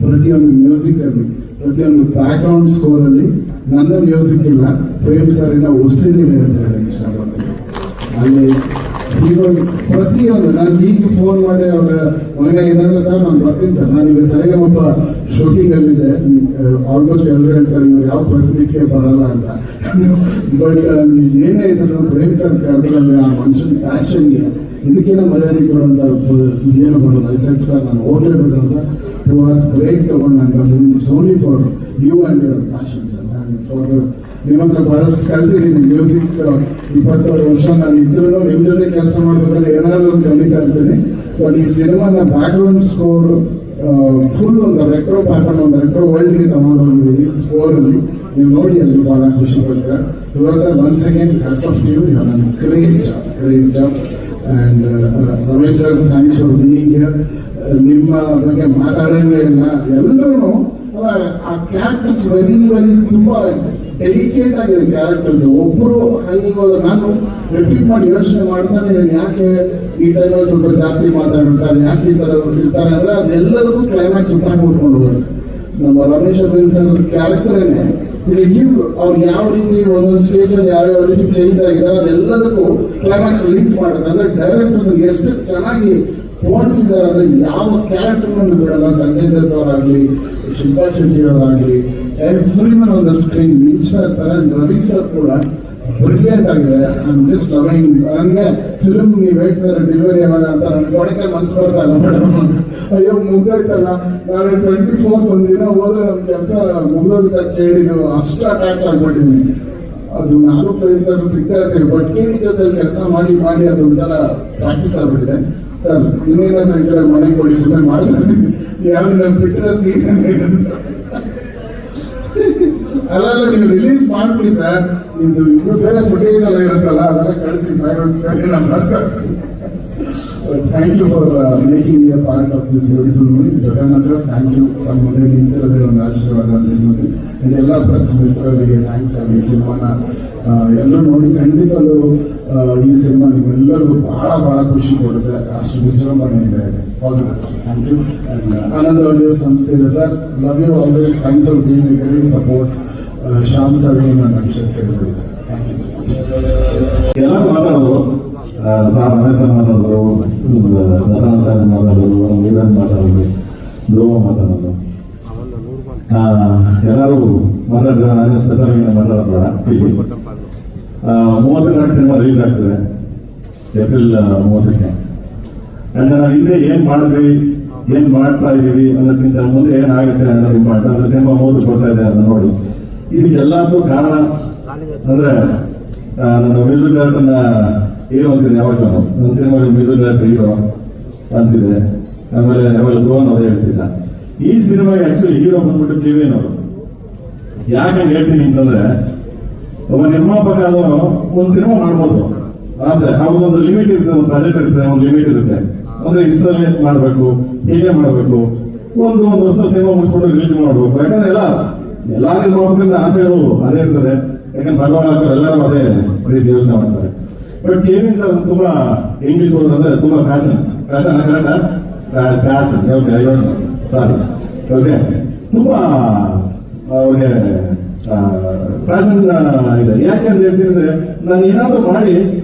ಪ್ರತಿಯೊಂದು ಮ್ಯೂಸಿಕಲ್ಲಿ, ಪ್ರತಿಯೊಂದು ಬ್ಯಾಕ್ಗ್ರೌಂಡ್ ಸ್ಕೋರಲ್ಲಿ ನನ್ನ ಮ್ಯೂಸಿಕ್ ಇಲ್ಲ, ಪ್ರೇಮ್ ಸರಿನ ಉಸಿರಿದೆ ಅಂತ ಹೇಳಕ್ಕೆ ಇಷ್ಟಪಡ್ತೀನಿ. ಅಲ್ಲಿ ಹೀರೋ ಪ್ರತಿಯೊಂದು ನಾನು ಈಗ ಫೋನ್ ಮಾಡಿ ಅವ್ರ ಮಗನೇ ಏನಾದ್ರೆ ಸರ್ ನಾನು ಬರ್ತೀನಿ ಸರ್, ನಾನೀಗ ಸರಿಗಮಪ್ಪ ಶೂಟಿಂಗಲ್ಲಿದ್ದೆ. ಆಲ್ಮೋಸ್ಟ್ ಎಲ್ಲರೂ ಹೇಳ್ತಾರೆ ಇವ್ರು ಯಾವ ಫೆಸಿಲಿಟಿಗೆ ಬರಲ್ಲ ಅಂತ. ಬಟ್ ಏನೇ ಇದ್ರು ಪ್ರೇಮ್ ಸರ್ ಕರೆದ್ರೆ ಆ ಮನುಷ್ಯನ ಪ್ಯಾಷನ್ಗೆ ಇದಕ್ಕೇನೋ ಮರ್ಯಾದೆ ಕೊಡೋಂಥ ಇದೇನು ಬರೋಲ್ಲ. ಸೆಟ್ ಸರ್ ನಾನು ಹೋಗ್ಲೇಬೇಕು ಅಂತ 2 hours ಬ್ರೇಕ್ ತೊಗೊಂಡು ನಾನು ಬಂದಿದ್ದೀನಿ. It's only for you and your passion sir. And for ನಿಮ್ಮ ಹತ್ರ ಬಹಳಷ್ಟು ಕಲ್ತಿದ್ದೀನಿ ಮ್ಯೂಸಿಕ್. 20 ವರ್ಷ ನಾನು ಇದ್ರೂ ನಿಮ್ಮ ಜೊತೆ ಕೆಲಸ ಮಾಡ್ಬೇಕಾದ್ರೆ ಏನಾದರೂ ಒಂದು ಕಲಿತಾ ಇರ್ತೀನಿ. ಬಟ್ ಈ ಸಿನಿಮಾನ ಬ್ಯಾಕ್ಗ್ರೌಂಡ್ ಸ್ಕೋರ್ ಫುಲ್ ಒಂದು ರೆಟ್ರೋ ಪ್ಯಾಟರ್ನ್, ಒಂದು ರೆಟ್ರೋ ವರ್ಲ್ಡ್ಗೆ ತಗೊಂಡೋಗಿದ್ದೀವಿ ಸ್ಕೋರಲ್ಲಿ. ನೀವು ನೋಡಿ ಅಲ್ಲಿ ಭಾಳ ಖುಷಿ ಪಡ್ತೀರಾ. Sir once again hats off you, you are great job. And Ramesh sir thanks for being here. ನಿಮ್ಮ ಬಗ್ಗೆ ಮಾತಾಡೋಂಗೇ ಇಲ್ಲ. ಎಲ್ಲರೂ ಆ ಕ್ಯಾರೆಕ್ಟರ್ಸ್ ವೆರಿ ತುಂಬ ಡೆಲಿಕೇಟ್ ಆಗಿದೆ ಕ್ಯಾರೆಕ್ಟರ್ಸ್. ಒಬ್ಬರು ಹಂಗಿಗೋದು ನಾನು ರಿಪೀಟ್ ಮಾಡಿ ಯೋಚನೆ ಮಾಡ್ತಾನೆ ಇದ್ದೀನಿ, ಯಾಕೆ ಈ ಟೈಮಲ್ಲಿ ಸ್ವಲ್ಪ ಜಾಸ್ತಿ ಮಾತಾಡಿರ್ತಾರೆ, ಯಾಕೆ ಈ ಥರ ಇರ್ತಾರೆ ಅಂದರೆ ಅದೆಲ್ಲದಕ್ಕೂ ಕ್ಲೈಮ್ಯಾಕ್ಸ್ ಉತ್ತರ ಕೊಟ್ಕೊಂಡು ಹೋಗುತ್ತೆ. ನಮ್ಮ ರಮೇಶ್ ಅರವಿಂದ್ ಸರ್ ಕ್ಯಾರೆಕ್ಟರೇನೆ ಇಲ್ಲಿ ಗಿವ್ ಅವ್ರು ಯಾವ ರೀತಿ ಒಂದೊಂದು ಸ್ಟೇಜಲ್ಲಿ ಯಾವ್ಯಾವ ರೀತಿ ಚೇಂಜ್ ಆಗಿದ್ದಾರೆ ಅದೆಲ್ಲದಕ್ಕೂ ಕ್ಲೈಮ್ಯಾಕ್ಸ್ ಲಿಂಕ್ ಮಾಡುತ್ತೆ. ಅಂದರೆ ಡೈರೆಕ್ಟರ್ ಎಷ್ಟು ಚೆನ್ನಾಗಿ ಪೋಣಿಸಿದ್ದಾರೆ ಅಂದರೆ ಯಾವ ಕ್ಯಾರೆಕ್ಟರ್ನನ್ನು ಬಿಡಲ್ಲ. ಸಂಜಯ್ ದತ್ ಅವರಾಗಲಿ, ಶಿಲ್ಪಾ ಶೆಟ್ಟಿ ಅವರಾಗಲಿ, ಎವ್ರಿವನ್ ಆನ್ ದ ಸ್ಕ್ರೀನ್ ಮಿಂಚ್ತಾ ಇರ್ತಾರೆ. ರವಿ ಸರ್ ಕೂಡ ಬ್ರಿಲಿಯಂಟ್ ಆಗಿದೆ. I am just loving. ನನಗೆ ಫಿಲ್ಮ್ ನೀವು ಹೇಳ್ತಿದ್ದಾರೆ ಡೆಲಿವರಿ ಯಾವಾಗ ಅಂತ ನನಗೆ ಕೊಡಕ್ಕೆ ಮನ್ಸು ಬರ್ತಾ ಇಲ್ಲ ಮೇಡಮ್. ಅಯ್ಯೋ ಮುಗ್ದೋಯ್ತಲ್ಲ, ನಾನು 24th ಒಂದಿನ ಹೋದ್ರೆ ನಮ್ಮ ಕೆಲಸ ಮುಗ್ದೋಗ್ತಾ ಕೇಳಿದ್ದು ಅಷ್ಟು ಅಟ್ಯಾಚ್ ಆಗ್ಬಿಟ್ಟಿದ್ದೀನಿ. ಅದು ನಾನು ಪ್ರೇಮ್ ಸರ್ ಸಿಗ್ತಾ ಇರ್ತೀವಿ, ಬಟ್ ಕೇಳಿ ಜೊತೆ ಕೆಲಸ ಮಾಡಿ ಮಾಡಿ ಅದೊಂಥರ ಪ್ರಾಕ್ಟೀಸ್ ಆಗ್ಬಿಟ್ಟಿದೆ. ಸರ್ ಇನ್ನೇನಾದ್ರೂ ಈ ಥರ ಮನೆ ಕೊಡಿ ಸುಮ್ಮನೆ ಮಾಡ್ತಾ ಇದ್ದೀನಿ. ಯಾವ ನಾನು ಬಿಟ್ಟರೆ ಸೀನ್ ಅಲ್ಲ ನೀವು ರಿಲೀಸ್ ಮಾಡ್ಬಿಡಿ ಸರ್. ಇದು ಇನ್ನೂ ಬೇರೆ ಫುಟೇಜ್ ಎಲ್ಲ ಇರುತ್ತಲ್ಲ ಅದೆಲ್ಲ ಕಳಿಸಿ ಬ್ಯಾಕ್ಗ್ರೌಂಡ್ ಸ್ಕೋರ್ ನಾನು ಮಾಡ್ತಾ ಇರ್ತೀನಿ. Thank you for making a part of this beautiful movie. ಜೊತೆನ ಸರ್ ಥ್ಯಾಂಕ್ ಯು. ನಮ್ಮ ಮನೆ ನಿಂತಿರೋದೇ ಒಂದು ಆಶೀರ್ವಾದ ಅಂತ ಹೇಳ್ಬೋದು. ಎಲ್ಲ ಪ್ರೆಸ್ ಮಿತ್ರರಿಗೆ ಥ್ಯಾಂಕ್ಸ್. ಈ ಸಿನಿಮಾನ ಎಲ್ಲರೂ ನೋಡಿ ಖಂಡಿತಲ್ಲೂ ಈ ಸಿನಿಮಾ ನಿಮ್ಮೆಲ್ಲರಿಗೂ ಭಾಳ ಖುಷಿ ಕೊಡುತ್ತೆ. ಅಷ್ಟು ವಿಜೃಂಭಣೆ ಇದೆ. All the best. Thank you. And Anand audio ಸಂಸ್ಥೆ ಇದೆ sir. Love you always. Thanks for being a great support. Shyam sir ನನ್ನ ವಿಶೇಷ ಹೇಳ್ಬಿಡಿ sir. Thank you so much. ಎಲ್ಲರೂ ಮಾತಾಡೋದು, ಸರ್ ರಮೇಶ್ ಸರ್ ಮಾತಾಡಿದ್ರು, ದತ್ತಾನಂದ ಸರ್ ಮಾತಾಡೋದು, ವೀರನ್ ಮಾತಾಡೋದು, ಧ್ರುವ ಮಾತಾಡೋದು, ಎಲ್ಲರೂ ಮಾತಾಡಿದ್ರೆ ನಾನೇ ಸ್ಪೆಷಲ್ ಆಗಿ ಮಾತಾಡೋದು ಬೇಡ. ಇಲ್ಲಿ 34 ಸಿನಿಮಾ ರಿಲೀಸ್ ಆಗ್ತದೆ ಏಪ್ರಿಲ್ 30ಕ್ಕೆ. ಅಂಡ್ ನಾವು ಹಿಂದೆ ಏನು ಮಾಡಿದ್ವಿ, ಏನು ಮಾಡ್ತಾ ಇದ್ದೀವಿ ಅನ್ನೋದಕ್ಕಿಂತ ಮುಂದೆ ಏನಾಗುತ್ತೆ ಅನ್ನೋದು ಇಂಪಾರ್ಟೆಂಟ್. ಅಂದರೆ ಸಿನಿಮಾ 30 ಬರ್ತಾ ಇದೆ ಅಂತ ನೋಡಿ. ಇದಕ್ಕೆಲ್ಲದಕ್ಕೂ ಕಾರಣ ಅಂದರೆ ನನ್ನ ಮ್ಯೂಸಿಕ್ ಡೈರೆಕ್ಟರ್ನ ಹೀರೋ ಅಂತಿದೆ. ಯಾವಾಗ ನನ್ನ ಸಿನಿಮಾಗೆ ಮ್ಯೂಸಿಕ್ ಡೈರೆಕ್ಟರ್ ಹೀರೋ ಅಂತಿದೆ. ಆಮೇಲೆ ಯಾವಾಗ ಧ್ರುವನ್ ಅವರೇ ಹೇಳ್ತಿಲ್ಲ. ಈ ಸಿನಿಮಾಗೆ ಆ್ಯಕ್ಚುಲಿ ಹೀರೋ ಬಂದ್ಬಿಟ್ಟು KVN ಅವರು. ಯಾಕಂತ ಹೇಳ್ತೀನಿ ಅಂತಂದರೆ, ಒಬ್ಬ ನಿರ್ಮಾಪಕ ಆದವನು ಒಂದು ಸಿನಿಮಾ ಮಾಡ್ಬೋದು ಆದ್ರೆ ಅವ್ರಿಗೊಂದು ಲಿಮಿಟ್ ಇರುತ್ತೆ, ಒಂದು ಬಜೆಟ್ ಇರುತ್ತೆ, ಒಂದು ಲಿಮಿಟ್ ಇರುತ್ತೆ. ಅಂದರೆ ಇಷ್ಟಲ್ಲೇ ಮಾಡಬೇಕು, ಹೀಗೆ ಮಾಡಬೇಕು, ಒಂದು ವರ್ಷ ಸಿನಿಮಾ ಮುಗಿಸ್ಕೊಂಡು ರಿಲೀಸ್ ಮಾಡಬೇಕು. ಯಾಕಂದ್ರೆ ಎಲ್ಲ ನಿರ್ಮಾಪಕರ ಆಸೆಗಳು ಅದೇ ಇರ್ತದೆ. ಯಾಕಂದ್ರೆ ಬಂಡವಾಳ ಹಾಕೋರು ಎಲ್ಲರೂ ಅದೇ ರೀತಿ ಯೋಚನೆ ಮಾಡ್ತಾರೆ. ಬಟ್ KVN ಸರ್ ತುಂಬಾ ಇಂಗ್ಲೀಷ್ ವರ್ಡ್ ಅಂದರೆ ತುಂಬಾ ಫ್ಯಾಷನ್. ಫ್ಯಾಷನ್ ಕರೆಕ್ಟಾ? Fashion, okay, I don't know, sorry. Okay, ತುಂಬ ಅವ್ರಿಗೆ ಫ್ಯಾಷನ್ ಇದೆ. ಯಾಕೆ ಅಂತ ಹೇಳ್ತೀನಿ ಅಂದ್ರೆ, ನಾನು ಏನಾದರೂ ಮಾಡಿ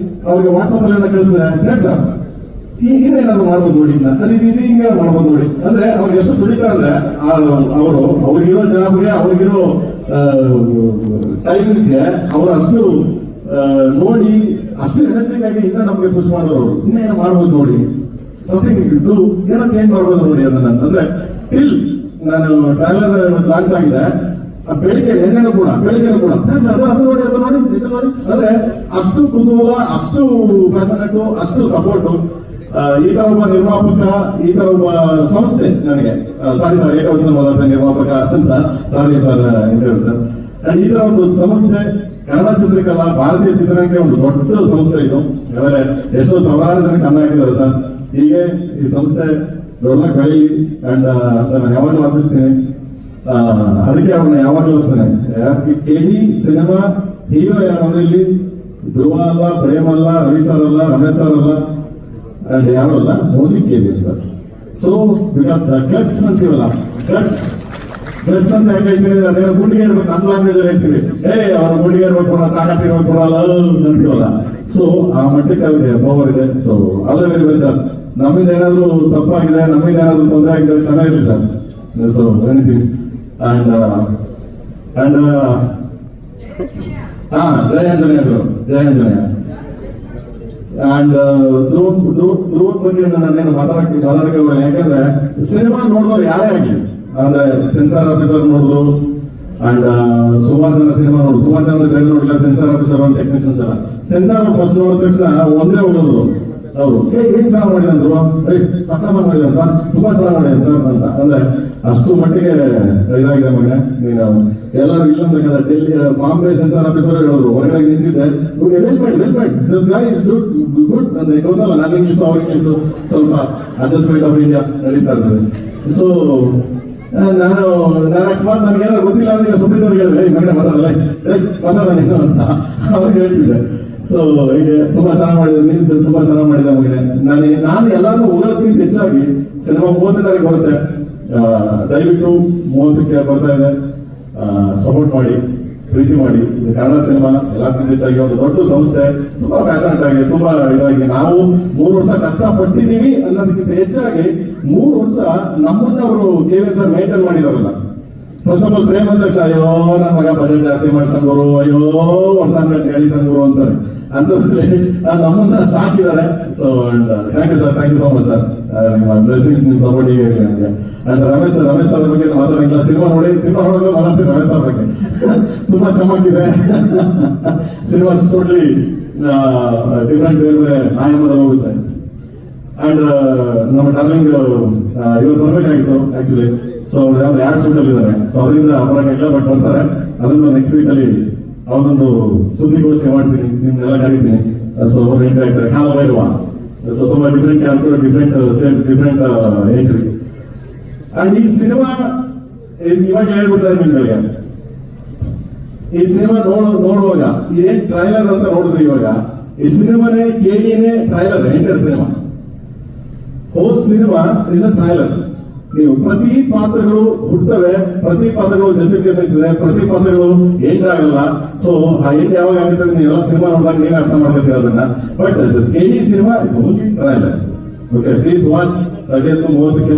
ಅವ್ರಿಗೆ ವಾಟ್ಸಪ್ಪಲ್ಲಿ ಏನೋ ಕಳಿಸಿದ್ರೆ ನೆಟ್ ಸರ್ ಏನಾದ್ರು ಮಾಡ್ಬೋದು ನೋಡಿ, ಅದು ಇದು ಹಿಂಗೆ ಮಾಡ್ಬೋದು ನೋಡಿ ಅಂದ್ರೆ ಅವ್ರಿಗೆ ಎಷ್ಟು ತುಡಿತ ಅಂದ್ರೆ ಅವ್ರಿಗಿರೋ ಜಾಬ್ಗೆ, ಅವ್ರಿಗಿರೋ ಟೈಮಿಂಗ್ಸ್ಗೆ ಅವ್ರು ಅಷ್ಟು ನೋಡಿ, ಅಷ್ಟು ಎನರ್ಜಿಕ್ ಆಗಿ ಇನ್ನ ನಮ್ಗೆ ಪುಷ್ ಮಾಡೋರು, ಇನ್ನೇನು ಮಾಡ್ಬೋದು ನೋಡಿ, ಸಮಥಿಂಗ್ ಟು ಏನೋ ಚೇಂಜ್ ಮಾಡ್ಬೋದು ನೋಡಿ ಅದನ್ನ ಅಂತಂದ್ರೆ. ಟಿಲ್ ನಾನು ಟ್ರೈಲರ್ ಲಾಂಚ್ ಆಗಿದೆ, ಬೆಳಿಗ್ಗೆ ನೆನ್ನೆನೂ ಕೂಡ ಅದು ನೋಡಿ ಅಂದ್ರೆ ಅಷ್ಟು ಕುತೂಹಲ, ಅಷ್ಟು ಫ್ಯಾಷನೇಟು, ಅಷ್ಟು ಸಪೋರ್ಟು. ಈ ತರ ಒಬ್ಬ ನಿರ್ಮಾಪಕ, ಈ ತರ ಒಬ್ಬ ಸಂಸ್ಥೆ ನನಗೆ, ಸಾರಿ ಸರ್ ಏಕವಚನ ಮಾತಾಡ್ತೇನೆ ನಿರ್ಮಾಪಕ ಅಂತ, ಸಾರಿ ಫಾರ್ ಇಂಟರ್ವ್ಯೂ. ಅಂಡ್ ಈ ತರ ಒಂದು ಸಂಸ್ಥೆ ಕನ್ನಡ ಚಿತ್ರಕಲಾ, ಭಾರತೀಯ ಚಿತ್ರರಂಗಕ್ಕೆ ಒಂದು ದೊಡ್ಡ ಸಂಸ್ಥೆ ಇದು. ಆಮೇಲೆ ಎಷ್ಟೋ ಸಾವಿರಾರು ಜನಕ್ಕೆ ಅನ್ನ ಹಾಕಿದ್ದಾರೆ ಸರ್. ಹೀಗೆ ಈ ಸಂಸ್ಥೆ ದೊಡ್ಡದಾಗಿ ಬೆಳೀಲಿ ಅಂಡ್ ಅಂತ ನಾನು ಯಾವಾಗಲೂ ಆಶಿಸ್ತೀನಿ. ಅದಕ್ಕೆ ಅವ್ರನ್ನ ಯಾವಾಗಲೂ ಅಷ್ಟೇ, KD ಸಿನಿಮಾ ಹೀರೋ ಯಾರು ಅಂದ್ರೆ ಇಲ್ಲಿ ಧ್ರುವ ಅಲ್ಲ, ಪ್ರೇಮ್ ಅಲ್ಲ, ರವಿ ಸರ್ ಅಲ್ಲ, ರಮೇಶ್ ಸರ್ ಅಲ್ಲ, ಅಂಡ್ ಯಾರು ಅಲ್ಲ, only KD sir. So because guts ಅಂತೀವಲ್ಲ, ಗಟ್ಸ್ ಅಂತ ಯಾಕೆ ಹೇಳ್ತೀನಿ ಅಂದ್ರೆ, ಅದೇನೋ ಗುಂಡಿಗೆ ಇರ್ಬೇಕು, ನಮ್ಮ ಲ್ಯಾಂಗ್ವೇಜ್ ಅಲ್ಲಿ ಹೇಳ್ತೀವಿ, ಅವ್ರ ಗುಂಡಿಗೆ ಇರ್ಬೇಕು, ತಾಕತ್ ಇರ್ಬೇಕು ಅಂತೀವಲ್ಲ. ಸೊ ಆ ಮಟ್ಟಕ್ಕೆ ಅವ್ರಿಗೆ ಪವರ್ ಇದೆ. ಸೊ ಅದೇ ವೆರಿ ಬೆಸ್ಟ್ ಸರ್. ನಮ್ಮಿಂದ ಏನಾದ್ರು ತಪ್ಪಾಗಿದೆ, ನಮ್ಮಿಂದ ಏನಾದ್ರು ತೊಂದರೆ ಆಗಿದೆ, ಚೆನ್ನಾಗಿರಲಿ sir. So many things and Jaya Anjaneya and ಧ್ರುವನ್ ಬಗ್ಗೆ ನಾನೇನು ಮಾತಾಡಕ್ಕೆ ಹೋಗಲ್ಲ. ಯಾಕಂದ್ರೆ ಸಿನಿಮಾ ನೋಡಿದವ್ರು ಯಾರೇ ಆಗಲಿ, ಅಂದ್ರೆ ಸೆನ್ಸಾರ್ ಆಫೀಸರ್ ನೋಡಿದ್ರು ಅಂಡ್ ಸುಮಾರು ಜನ ಸಿನಿಮಾ ನೋಡಿದ್ರು, ಸುಮಾರು ಜನ ಬೇರೆ ನೋಡಿಲ್ಲ, ಸೆನ್ಸಾರ್ ಆಫೀಸರ್ ಒಂದು ಟೆಕ್ನಿಷಿಯನ್ಸ್ ಎಲ್ಲ. ಸೆನ್ಸಾರ್ ಫಸ್ಟ್ ನೋಡಿದ ತಕ್ಷಣ ಒಂದೇ ಹೊಡೆದ್ರು ಅವರು, ಏನ್ ಚೆನ್ನಾಗಿ ಮಾಡಿದ್ರು, ಸಕ್ಕತ್ತಾಗಿ ಮಾಡಿದಾರೆ ಸರ್, ತುಂಬಾ ಚೆನ್ನಾಗಿ ಮಾಡಿದಾರೆ ಸರ್ ಅಂತ. ಅಂದ್ರೆ ಅಷ್ಟು ಮಟ್ಟಿಗೆ ಇದಾಗಿದೆ ಮಗನೇ ನೀನು. ಎಲ್ಲರೂ ಇಲ್ಲಂದ್ರೆ ಡೆಲ್ಲಿ ಬಾಂಬೆ ಸೆನ್ಸಾರ್ ಆಫೀಸರ್ ಹೇಳಿದ್ರು, ಹೊರಗಡೆ ನಿಂತಿದ್ದೆ, ದಿಸ್ ಗಾಯ್ ಇಸ್ ಗುಡ್ ಅಂತ ಗೊತ್ತಲ್ಲ, ನನ್ನ ಇಂಗ್ಲೀಷು ಅವ್ರ ಇಂಗ್ಲೀಷು ಸ್ವಲ್ಪ ಅಡ್ಜಸ್ಟ್ಮೆಂಟ್ ಆಫ್ ಇಂಡಿಯಾ ನಡೀತಾ ಇರ್ತದೆ. ಸೊ ನಾನು ಅಕಸ್ಮಾತ್ ನನಗೇನಾದ್ರು ಗೊತ್ತಿಲ್ಲ ಅಂದ್ರೆ ಸುಬ್ರಿದವ್ರಿಗೆ ಹೇಳಿದೆ, ಮಗನೇ ಮಾತಾಡೋಣ ನೀನು ಅಂತ ಅವ್ರಿಗೆ ಹೇಳ್ತಿದ್ದೆ. ಸೊ ಹೀಗೆ ತುಂಬಾ ಚೆನ್ನಾಗಿ ಮಾಡಿದೆ, ನೀನು ತುಂಬಾ ಚೆನ್ನಾಗಿ ಮಾಡಿದೆ ಮಗನೇ. ನಾನು ಎಲ್ಲಾರನ್ನೂ ಹೋಗೋದಕ್ಕಿಂತ ಹೆಚ್ಚಾಗಿ ಸಿನಿಮಾ 30ನೇ ತಾರೀಕು ಬರುತ್ತೆ, ದಯವಿಟ್ಟು 30ಕ್ಕೆ ಬರ್ತಾ ಇದೆ, ಸಪೋರ್ಟ್ ಮಾಡಿ, ಪ್ರೀತಿ ಮಾಡಿ. ಕನ್ನಡ ಸಿನಿಮಾ ಎಲ್ಲದಕ್ಕಿಂತ ಹೆಚ್ಚಾಗಿ ಒಂದು ದೊಡ್ಡ ಸಂಸ್ಥೆ, ತುಂಬಾ ಫ್ಯಾಷನೇಟ್ ಆಗಿ, ತುಂಬಾ ಇದಾಗಿ ನಾವು 3 ವರ್ಷ ಕಷ್ಟ ಪಟ್ಟಿದ್ದೀವಿ ಅನ್ನೋದಕ್ಕಿಂತ ಹೆಚ್ಚಾಗಿ 3 ವರ್ಷ ನಮ್ಮನ್ನ ಅವರು KV ಸರ್ ಮೇಂಟೈನ್ ಮಾಡಿದಾರಲ್ಲ. ಫಸ್ಟ್ ಆಫ್ ಆಲ್ ಪ್ರೇಮ್ ಅಂದ ತಕ್ಷಣ ಅಯ್ಯೋ ನನ್ನ ಮಗ ಬಜೆಟ್ ಜಾಸ್ತಿ ಮಾಡ್ತಂಗೋರು, ಅಯ್ಯೋ ವರ್ಷ ಹೇಳಿ ತಂಗೋರು ಅಂತಾರೆ. ಅಂಥದ್ರಲ್ಲಿ ನಮ್ಮನ್ನ ಸಾಕಿದ್ದಾರೆ. So thank you sir, thank you so much sir. ನಿಮ್ಮ ಬ್ಲೆಸಿಂಗ್ಸ್, ನಿಮ್ಮ ಸಪೋರ್ಟ್ ಹೀಗೆ ಇರಲಿ ನನಗೆ. ಅಂಡ್ ರಮೇಶ್ ಸರ್ ಬಗ್ಗೆ ಮಾತಾಡೋಂಗಿಲ್ಲ, ಸಿನಿಮಾ ನೋಡೋದು ಮಾತಾಡ್ತೀನಿ. ರಮೇಶ್ ಸರ್ ಬಗ್ಗೆ ತುಂಬಾ ಚಮಕಿದೆ. ಸಿನಿಮಾ ಟೋಟ್ಲಿ ಡಿಫ್ರೆಂಟ್, ಬೇರೆ ಬೇರೆ ಆಯಾಮದಲ್ಲಿ ಹೋಗುತ್ತೆ. ಅಂಡ್ ನಮ್ಮ ಡಾರ್ಲಿಂಗ್ ಇವತ್ತು ಬರ್ಬೇಕಾಗಿತ್ತು ಆಕ್ಚುಲಿ. ಸೊ ಅವ್ರು ಯಾವ್ದು 2 ಶೂಟಲ್ಲಿ ಇದ್ದಾರೆ, ಸೊ ಅದರಿಂದ ಬರೋಕ್ಕಾಗಿಲ್ಲ, ಬಟ್ ಬರ್ತಾರೆ. ಅದನ್ನು ನೆಕ್ಸ್ಟ್ ವೀಕಲ್ಲಿ ಅವನೊಂದು ಸುದ್ದಿಗೋಷ್ಠಿ ಮಾಡ್ತೀನಿ, ನಿಮ್ನೆಲ್ಲ ಕರೀತೀನಿ. ಸೊ ಅವ್ರು ಎಂಟ್ರಿ ಆಗ್ತಾರೆ, ಕಾಲಭೈರವ. ಸೊ ತುಂಬಾ different character, different different entry. And ಈ ಸಿನಿಮಾ ಇವಾಗ ಹೇಳ್ಬಿಡ್ತಾರೆ ನಿಮ್ಗಳಿಗೆ, ಈ ಸಿನಿಮಾ ನೋಡುವಾಗ ಇದೇನ್ ಟ್ರೈಲರ್ ಅಂತ ನೋಡಿದ್ರಿ, ಇವಾಗ ಈ ಸಿನಿಮಾನೇ KDನೇ ಟ್ರೈಲರ್, ಎಂಟರ್ ಸಿನಿಮಾ. ಹೋದ್ ಸಿನಿಮಾ ಇಸ್ ಅ ಟ್ರೈಲರ್. ನೀವು ಪ್ರತಿ ಪಾತ್ರಗಳು ಹುಟ್ಟುತ್ತವೆ, ಪ್ರತಿ ಪಾತ್ರಗಳು ಜಸ್ಟಿಫಿಕೇಶನ್ ಇದೆ, ಪ್ರತಿ ಪಾತ್ರಗಳು ಎಂಡ್ ಆಗಲ್ಲ. ಸೊ ಆ ಎಂಡ್ ಯಾವಾಗ ಆಗುತ್ತೆ ನೀವೆಲ್ಲ ಸಿನಿಮಾ ನೋಡಿದಾಗ ನೀವೇ ಅರ್ಥ ಮಾಡ್ಕೊತೀರ ಅದನ್ನ. But KD cinema is only trailer. Okay, please watch 30ಕ್ಕೆ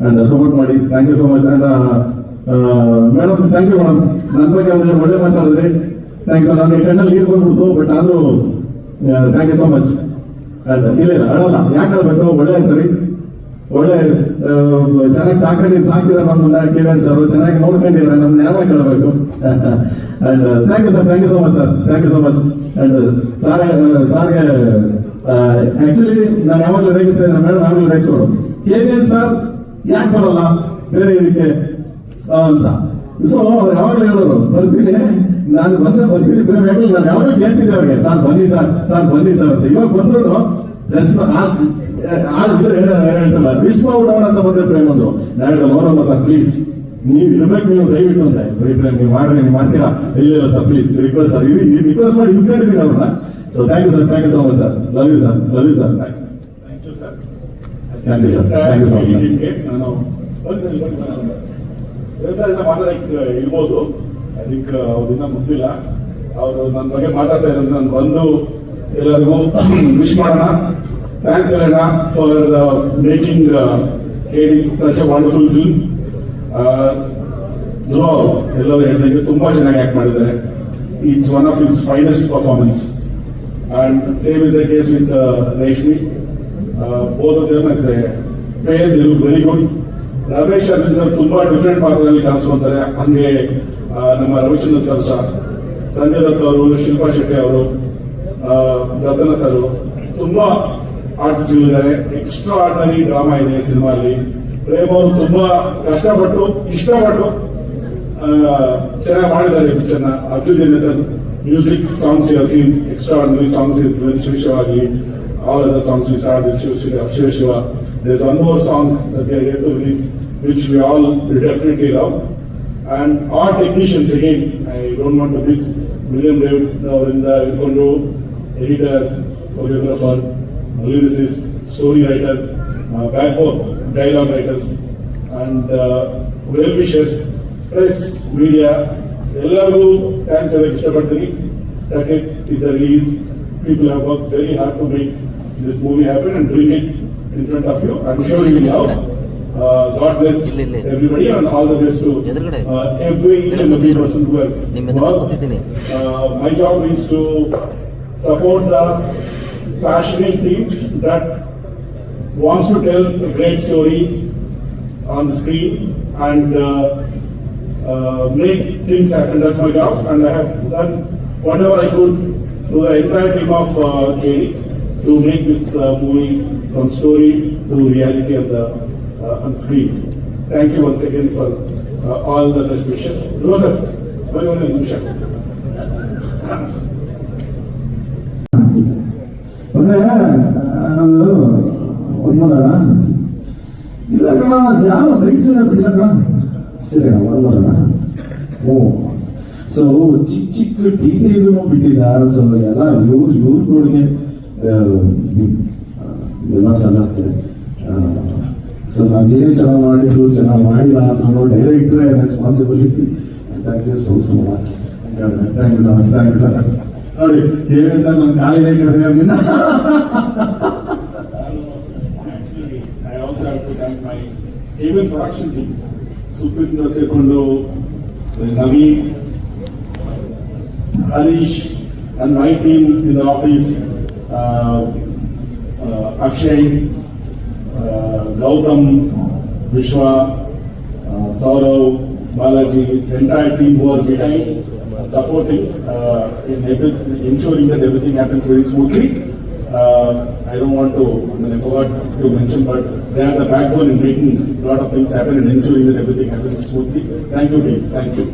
ಅಂಡ್ ಸಪೋರ್ಟ್ ಮಾಡಿ. Thank you so much. And madam, thank you madam, ನನ್ನ ಬಗ್ಗೆ ಒಂದೆರಡು ಒಳ್ಳೆ ಮಾತಾಡಿದ್ರಿ. Thank you. ನನಗೆ ಕಣ್ಣಲ್ಲಿ ನೀರು ಬಂದ್ಬಿಡ್ತು, ಬಟ್ ಆದ್ರೂ thank you so much. And ಇಲ್ಲ ಅಳಲ್ಲ, ಯಾಕೆ ಹೇಳ್ಬೇಕು, ಒಳ್ಳೆ ಅಂತೀರಿ, ಒಳ್ಳೆ ಚೆನ್ನಾಗಿ ಸಾಕಿದಾರೆ ನಮ್ಮನ್ನ KV ಸರ್, ಚೆನ್ನಾಗಿ ನೋಡ್ಕೊಂಡಿದ್ದಾರೆ ನಮ್ಮನ್ನ, ಯಾವಾಗ ಕೇಳಬೇಕು. And thank you sir, thank you so much sir, thank you so much. And ಸಾರ್ಗೆ ಆಕ್ಚುಲಿ ನಾನು ಯಾವಾಗಲೂ ರೇಗಿಸ್ತಾ ಇದ್ದೀನಿ, ಮೇಡಮ್ ಯಾವಾಗಲೂ ರೇಗಿಸೋಡು, KV ಸರ್ ಯಾಕೆ ಬರಲ್ಲ ಬೇರೆ ಇದಕ್ಕೆ ಅಂತ. ಸೊ ಅವ್ರು ಯಾವಾಗಲೂ ಹೇಳೋರು, ಬರ್ತೀನಿ ನಾನು ಬರ್ತೀನಿ ಬೇರೆ ಯಾಕಂದ್ರೆ ನಾನು ಯಾವಾಗಲೂ ಕೇಳ್ತಿದ್ದೆ ಅವ್ರಿಗೆ, ಸರ್ ಬನ್ನಿ ಸರ್ ಅಂತ. ಇವಾಗ ಬಂದ್ರು ಹೇಳ್ತಲ್ಲ, ವಿಶ್ವ ಔಟ್ ಅಂತ ಬಂದ್ರೆ ಪ್ರೇಮ್ ಅಂದ್ರು. ನೋಡೋಣ ಸರ್ ಪ್ಲೀಸ್, ನೀವು ಇರ್ಬೇಕು, ನೀವು ದಯವಿಟ್ಟು ಅಂತ. ಪ್ರೇಮ್ ನೀವು ಮಾಡ್ತೀರಾ? ಇಲ್ಲ sir please, request sir, request ಮಾಡಿ ಇಸ್ಕೊಂಡಿದ್ದೀನಿ ಅವ್ರನ್ನ. So thank you sir, thank you so much sir, love you sir, thank you sir. Thank you sir, thank you so much sir. ಟೀಮ್ಗೆ ನಾನು ವೇಬ್ಸೈಟ್ನ ಮಾತಾಡಕ್ಕೆ ಇರ್ಬೋದು. ಐ ಥಿಂಕ್ ಅವ್ರನ್ನ ಮುಗ್ದಿಲ್ಲ. ಅವರು ನನ್ನ ಬಗ್ಗೆ ಮಾತಾಡ್ತಾ ಇರೋದು ನಾನು ಬಂದು ಎಲ್ಲರಿಗೂ ವಿಶ್ ಮಾಡೋಣ, ಥ್ಯಾಂಕ್ಸ್ ಹೇಳೋಣ for making K D such a wonderful film. Dhruva ಎಲ್ಲರೂ ಹೇಳಿದಂಗೆ ತುಂಬ ಚೆನ್ನಾಗಿ ಆ್ಯಕ್ಟ್ ಮಾಡಿದ್ದಾರೆ. It's one of his finest performance. And same is the case with Reshmi. Both of them as a pair they look very good. Ramesh Aravind sir ತುಂಬಾ different ಪಾತ್ರಗಳಲ್ಲಿ ಕಾಣಿಸ್ಕೊಂತಾರೆ. ಹಂಗೆ ನಮ್ಮ ರವಿಚಂದ್ರನ್ ಸರ್ ಸಹ, ಸಂಜಯ್ ದತ್ ಅವರು, ಶಿಲ್ಪಾ ಶೆಟ್ಟಿ ಅವರು, ರತನ ಸರ್ ತುಂಬಾ ಆರ್ಟಿಸ್ಟ್ಗಳಿದ್ದಾರೆ. ಎಕ್ಸ್ಟ್ರಾ ಆರ್ಡಿನರಿ ಡ್ರಾಮಾ ಇದೆ ಸಿನಿಮಾಲ್ಲಿ. ಪ್ರೇಮ್ ಅವರು ತುಂಬಾ ಕಷ್ಟಪಟ್ಟು ಇಷ್ಟಪಟ್ಟು ಚೆನ್ನಾಗಿ ಮಾಡಿದ್ದಾರೆ ಈ ಪಿಕ್ಚರ್ನ. Arjun Janya sir music songs you have seen extraordinary songs is Shiva ಆಗಲಿ, all other songs we saw with Shiva Shiva. There's one more song that we are yet to release, which we all will definitely love. And our technicians again, I don't want to miss William David, Vrinda, Ilkondu, editor, choreographer, lyricist, story writer, backbone, dialogue writers, and well wishers, press, media. ಎಲ್ಲರಿಗೂ thanks ಹೇಳಕ್ಕೆ ಇಷ್ಟಪಡ್ತೀನಿ. 30th is the release. People have worked very hard to make this movie happen and bring it in front of you. I'm sure you will love. God bless everybody and all the best to each and every person who has worked. My job is to support the passionate team that wants to tell a great story on the screen and make things happen. That's my job, and I have done whatever I could to the entire team of KD to make this movie from story to reality on the screen. Thank you once again for all the best wishes. No sir, one ನಿಮಿಷ. ಅಂದ್ರೆ ಅದು ಒಂದೋಣ ಇಲ್ಲ ಕಣ, ಅದು ಯಾರೋ right side ಬಿಟ್ಟಿಲ್ಲ ಕಣ. ಸರಿ ಅಣ್ಣ, ಒಂದೋಣ. ಓ, ಸೊ ಚಿಕ್ಕ ಚಿಕ್ಕ ಡೀಟೇಲ್ ಬಿಟ್ಟಿಲ್ಲ. ಸೊ ಎಲ್ಲ ಇವ್ರುಗಳಿಗೆ ಎಲ್ಲ ಸಲ್ಲತ್ತೆ. ಸೊ ನಾವೇನೇ ಚೆನ್ನಾಗಿ ಮಾಡಿದ್ರು ಚೆನ್ನಾಗಿ ಮಾಡಿಲ್ಲ ಅಂತ ಡೈರೆಕ್ಟ್ರೇ responsibility. Thank you so much. Thank you so much, thank you sir. ನೋಡಿ ಹೇಳಿ ಸರ್, ನಮ್ಮ ಕಾಲಿಗೆ ಕರೆಯ ಮಿನ್ನ. I also have to thank my even production team. Suprinda Sekondo, Naveen, Harish, and my team in the office, Akshay, Gautam, Vishwa, Saurav, Balaji, the entire team who are behind, supporting, ensuring that everything happens very smoothly. I don't want to, I forgot to mention, but they are the backbone in making a lot of things happen and ensuring that everything happens smoothly. Thank you, team. Thank you.